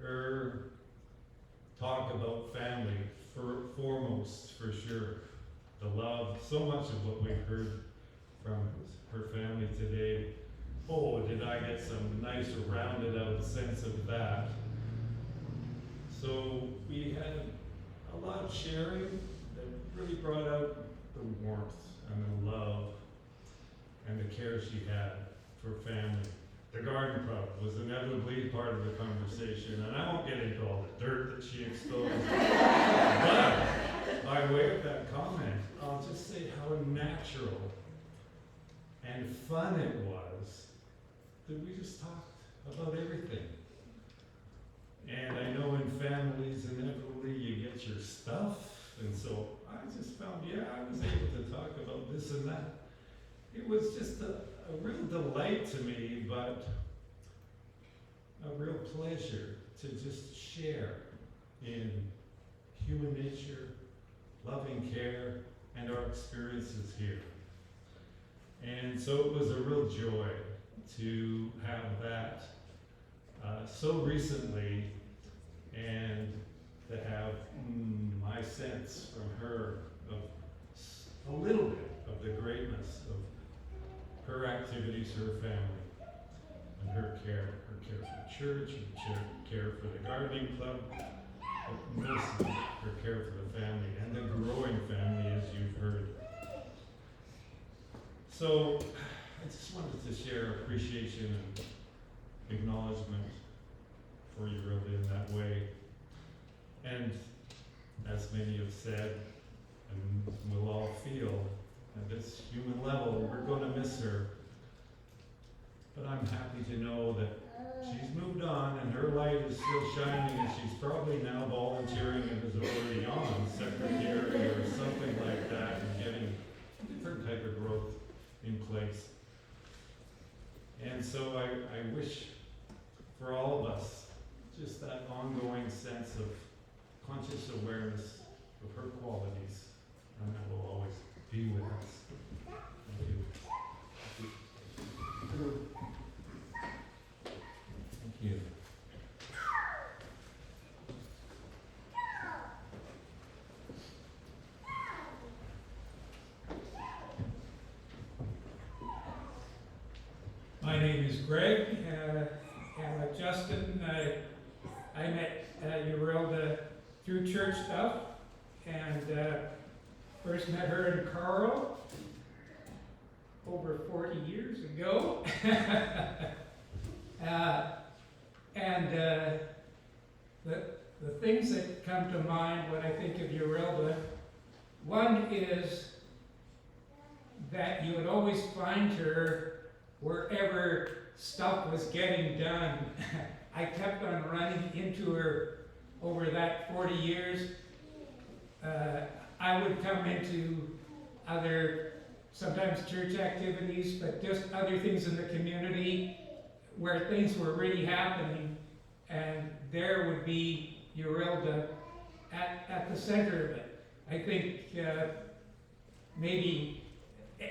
Her talk about family, foremost for sure. The love, so much of what we've heard from her family today. Oh, did I get some nice rounded out sense of that. So we had a lot of sharing that really brought out the warmth and the love and the care she had for family. The garden club was inevitably part of the conversation, and I won't get into all the dirt that she exposed. But by way of that comment, I'll just say how natural and fun it was that we just talked about everything. And I know in families, inevitably you get your stuff, and so I just found, I was able to talk about this and that. It was just a real delight to me, but a real pleasure to just share in human nature, loving care, and our experiences here. And so it was a real joy to have that so recently, and to have my sense from her of a little bit of the greatness of her activities, her family. and her care for the church, her care for the gardening club, but mostly her care for the family and the growing family, as you've heard. So I just wanted to share appreciation and acknowledgement for Eurilda in that way. And as many have said, and we'll all feel at this human level, we're going to miss her. But I'm happy to know that she's moved on and her light is still shining, and she's probably now volunteering and is already on secretary or something like that, and getting a different type of growth in place. And so I wish for all of us just that ongoing sense of conscious awareness of her qualities, and that will always be with us. Thank you. Thank you. My name is Greg, and like Justin, I met Eurilda through church stuff, and first met her and Carl over 40 years ago. The things that come to mind when I think of Eurilda, one is that you would always find her wherever stuff was getting done. I kept on running into her over that 40 years. I would come into other, sometimes church activities, but just other things in the community where things were really happening, and there would be Eurilda at the center of it. I think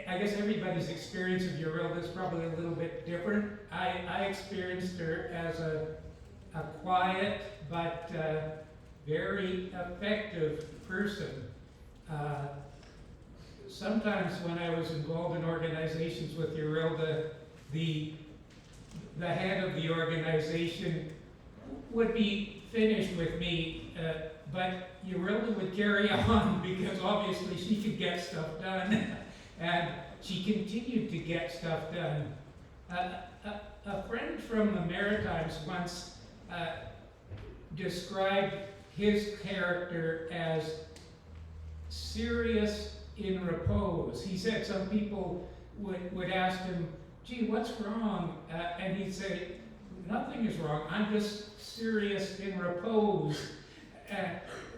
I guess everybody's experience of Eurilda is probably a little bit different. I experienced her as a quiet but very effective person. Sometimes when I was involved in organizations with Eurilda, the head of the organization would be finished with me, but Eurilda would carry on because obviously she could get stuff done. And she continued to get stuff done. A friend from the Maritimes once described his character as serious in repose. He said some people would ask him, gee, what's wrong? And he'd say, nothing is wrong, I'm just serious in repose.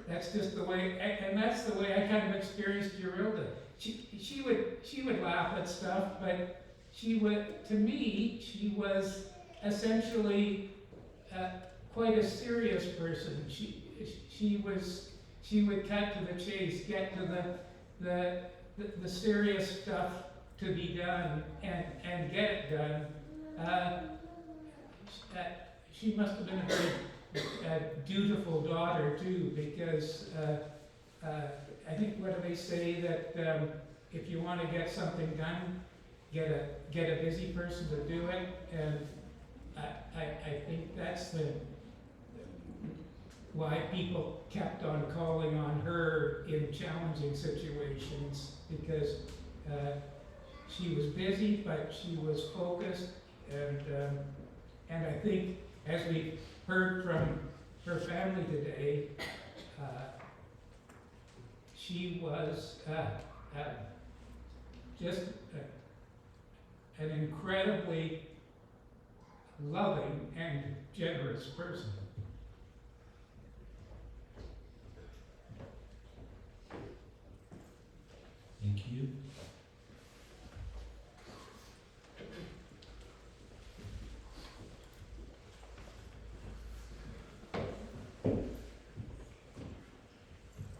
That's just the way, and that's the way I kind of experienced Eurilda. She would laugh at stuff, but to me, she was essentially quite a serious person. She would cut to the chase, get to the serious stuff to be done, and get it done. She must have been a very dutiful daughter too, because I think, what do they say, that if you want to get something done, get a busy person to do it, and I think that's why people kept on calling on her in challenging situations, because she was busy, but she was focused, and I think, as we heard from her family today, she was just an incredibly loving and generous person. Thank you.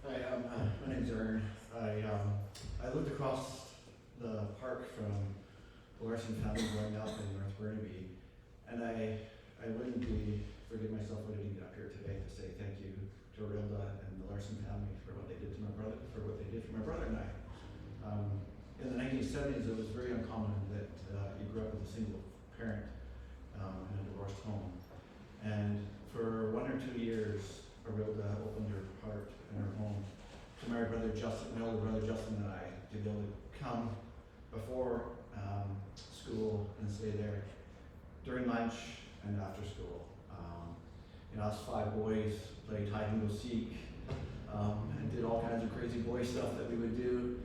Hi, my name's Ern. I lived across the park from the Larsen family growing up in North Burnaby, and I wouldn't forgive myself if I didn't get up here today to say thank you to Eurilda and the Larsen family for what they did to my brother, and I. In the 1970s, it was very uncommon that you grew up with a single parent. divorced home. And for 1 or 2 years, Eurilda opened her heart and her home to my older brother Justin and I, to be able to come before school and stay there during lunch and after school. Us 5 boys played hide and go seek, and did all kinds of crazy boy stuff that we would do.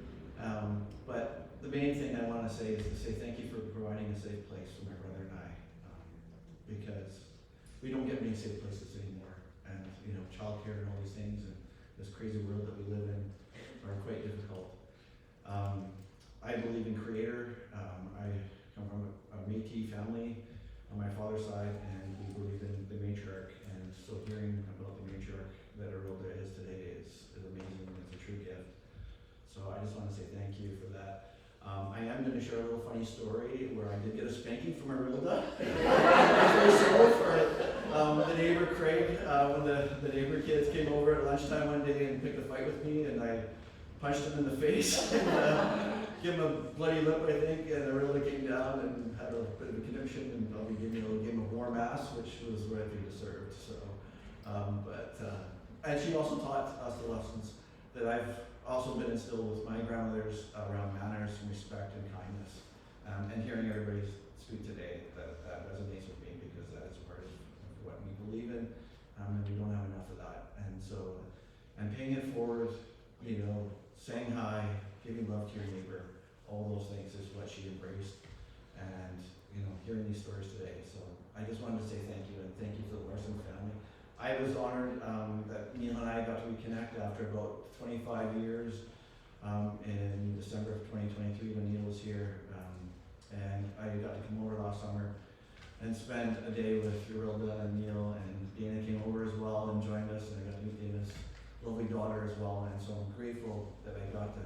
But the main thing I want to say is to say thank you for providing a safe place for my brother and I, because we don't get many safe places anymore. And childcare and all these things and this crazy world that we live in are quite difficult. I believe in Creator. I come from a Métis family on my father's side, and we believe in the matriarch. And so hearing about the matriarch that Eurilda is today is amazing, and it's a true gift. So I just want to say thank you for that. I am going to share a little funny story where I did get a spanking from Eurilda. The neighbor Craig, when the neighbor kids came over at lunchtime one day and picked a fight with me, and I punched him in the face and gave him a bloody lip, I think, and Eurilda came down and had a bit of a connection and probably gave me a little game of warm ass, which was what I think deserved. So, and she also taught us the lessons that I've also been instilled with my grandmothers around manners and respect and kindness. And hearing everybody speak today, that resonates with me, because that is part of what we believe in, and we don't have enough of that. And so, and paying it forward, saying hi, giving love to your neighbor, all those things is what she embraced. And, hearing these stories today. So I just wanted to say thank you, and thank you to the Larsen family. I was honored that Neil and I got to reconnect after about 25 years in December of 2023 when Neil was here. And I got to come over last summer and spend a day with Eurilda and Neil, and Dana came over as well and joined us, and I got to meet Dana's lovely daughter as well. And so I'm grateful that I got to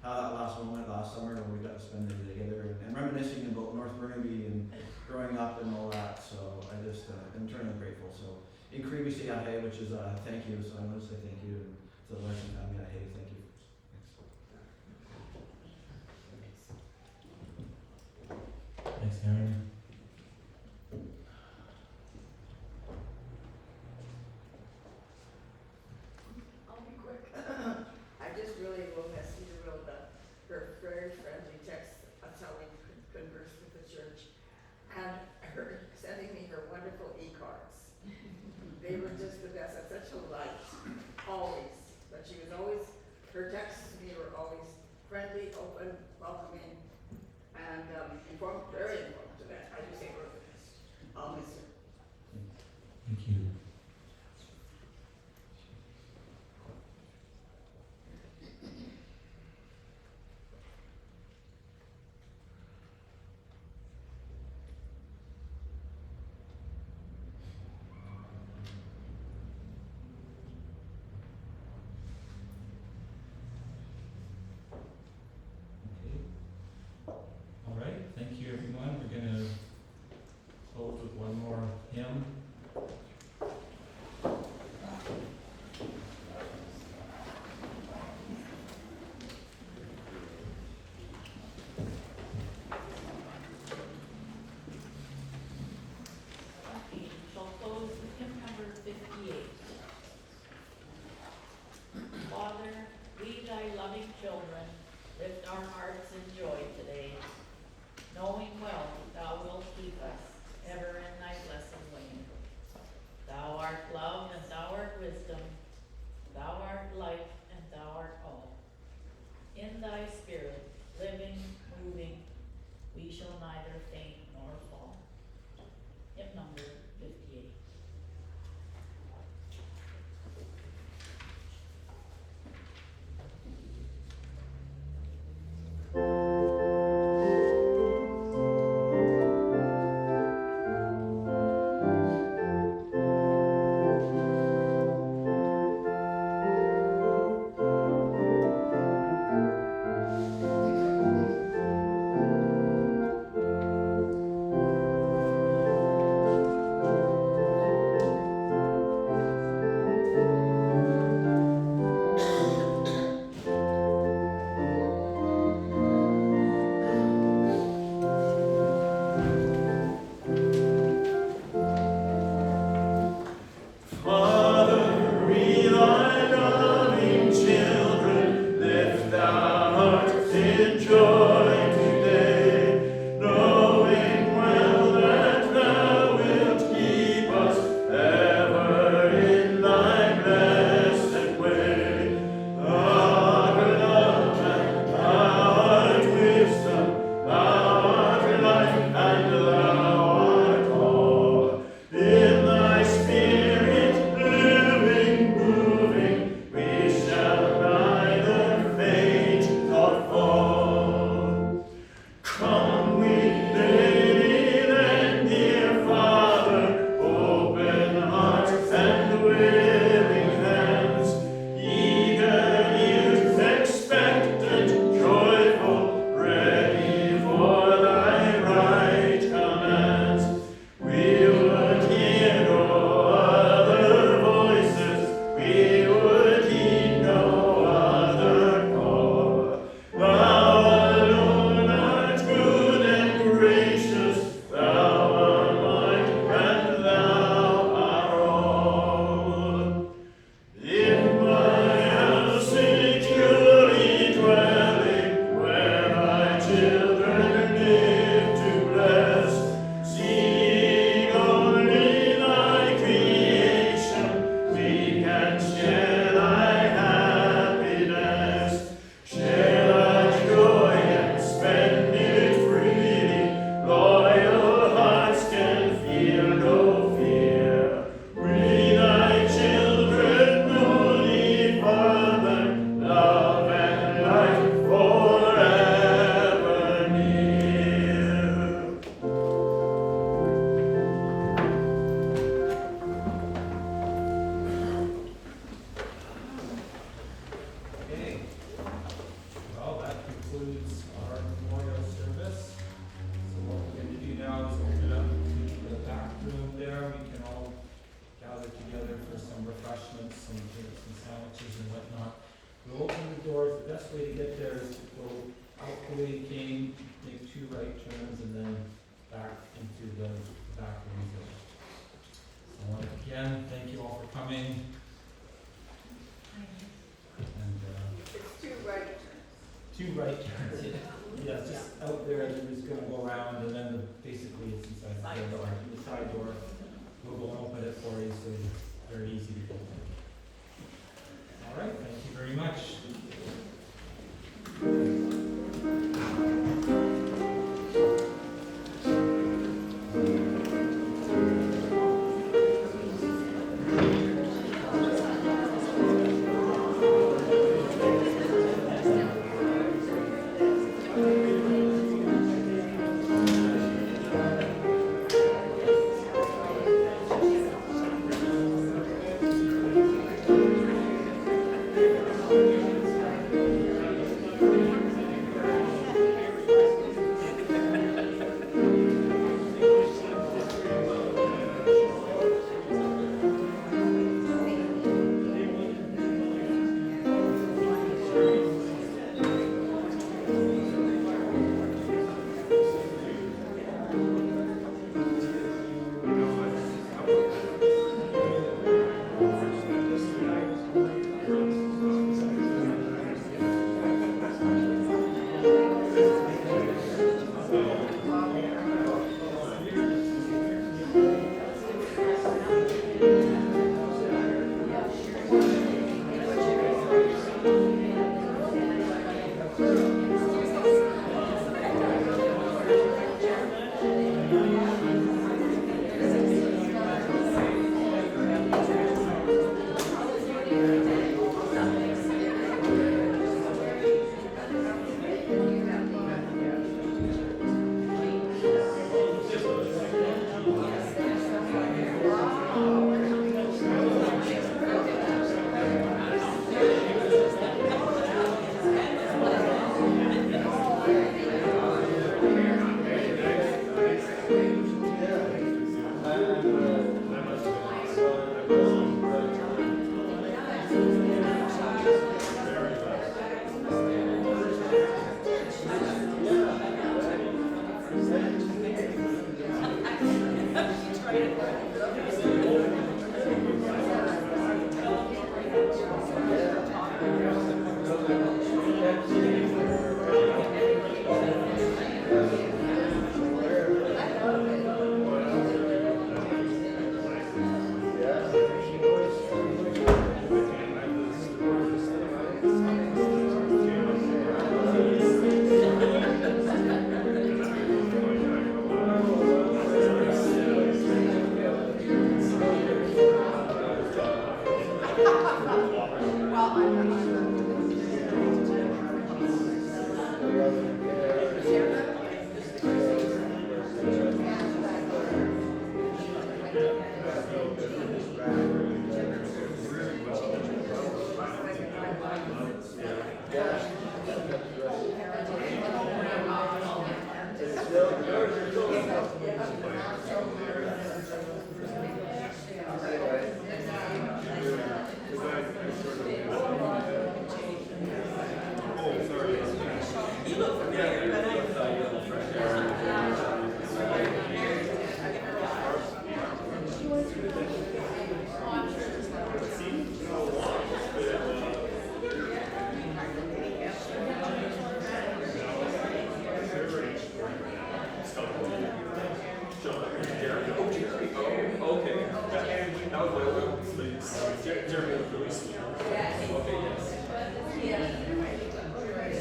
have that last moment last summer when we got to spend the day together and reminiscing about North Burnaby and growing up and all that. So I just am eternally grateful. So in Cree we say ahe, which is thank you. So I want to say thank you to the Larsen family. Ahe, thank you. Thanks, Aaron. I'll be quick. I just really will miss Eurilda. Her very friendly texts. That's how we converse with the church. And her sending me her wonderful e-cards. They were just the best. At such a light, always. But she was always, her texts to me were always friendly, open, welcoming, and very informative. I do say her the best. I'll miss her. Thank you. Okay. All right. Thank you, everyone. We're going concludes our memorial service. So what we're going to do now is open up the back room there. We can all gather together for some refreshments, some sandwiches and whatnot. We'll open the doors. The best way to get there is to go out the way you came, make 2 right turns, and then back into the back room there. So I want to again thank you all for coming. And It's 2 right turns. 2 right turns. Yeah, just out there, and we're just going to go around, and then basically it's inside the door. The side door. We'll go and open it for you, so it's very easy to go in. All right, thank you very much.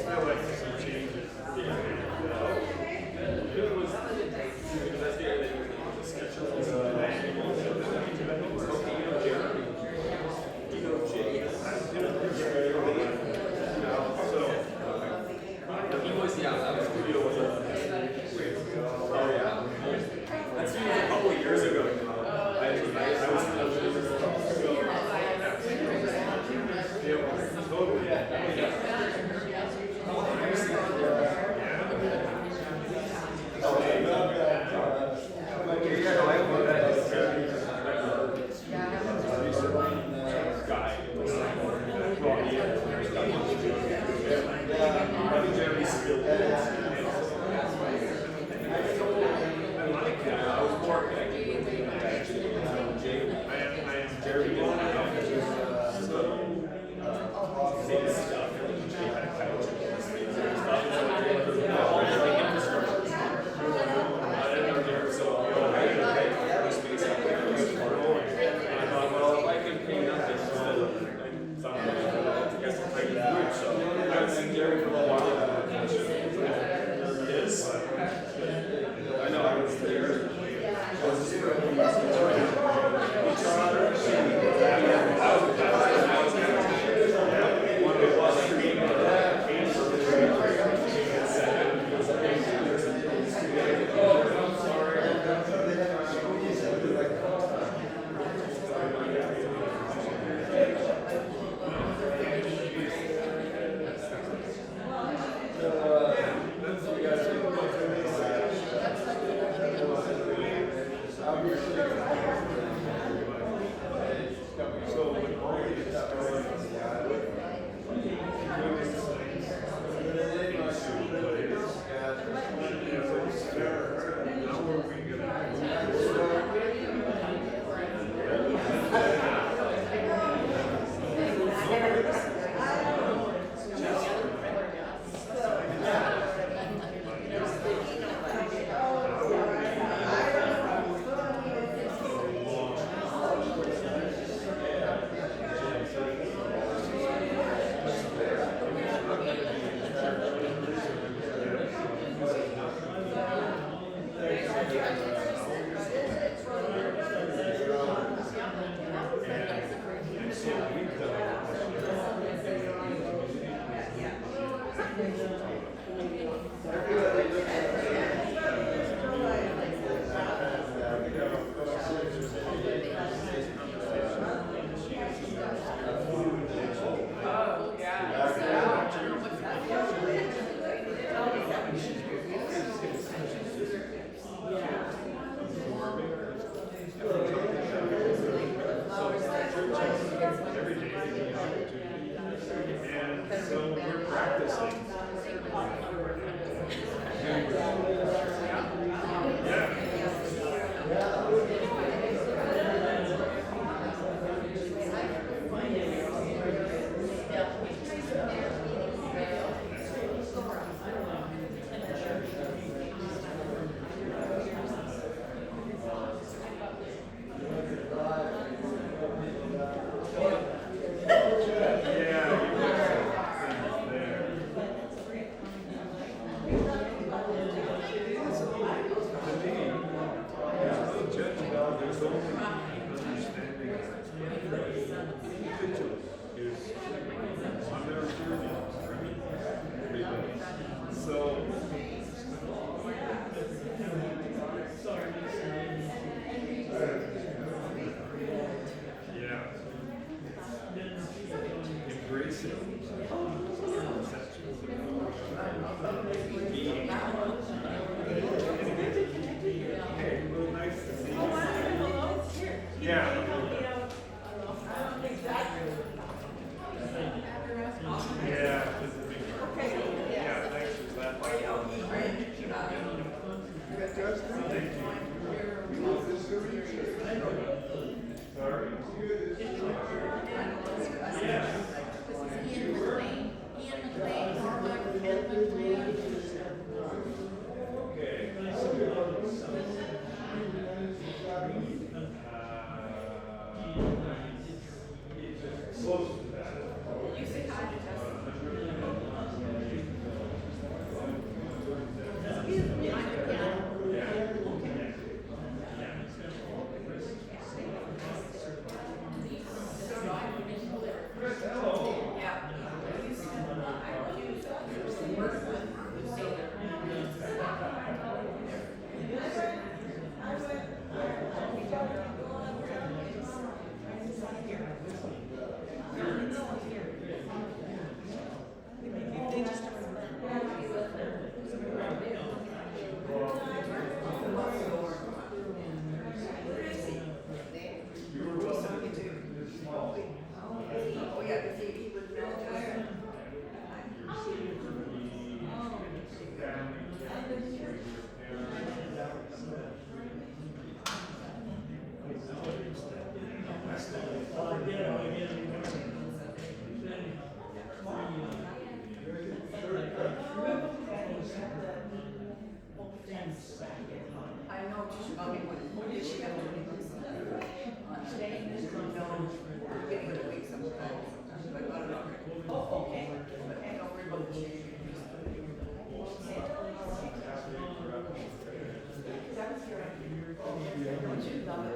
I like some changes. Yeah.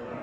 Amen.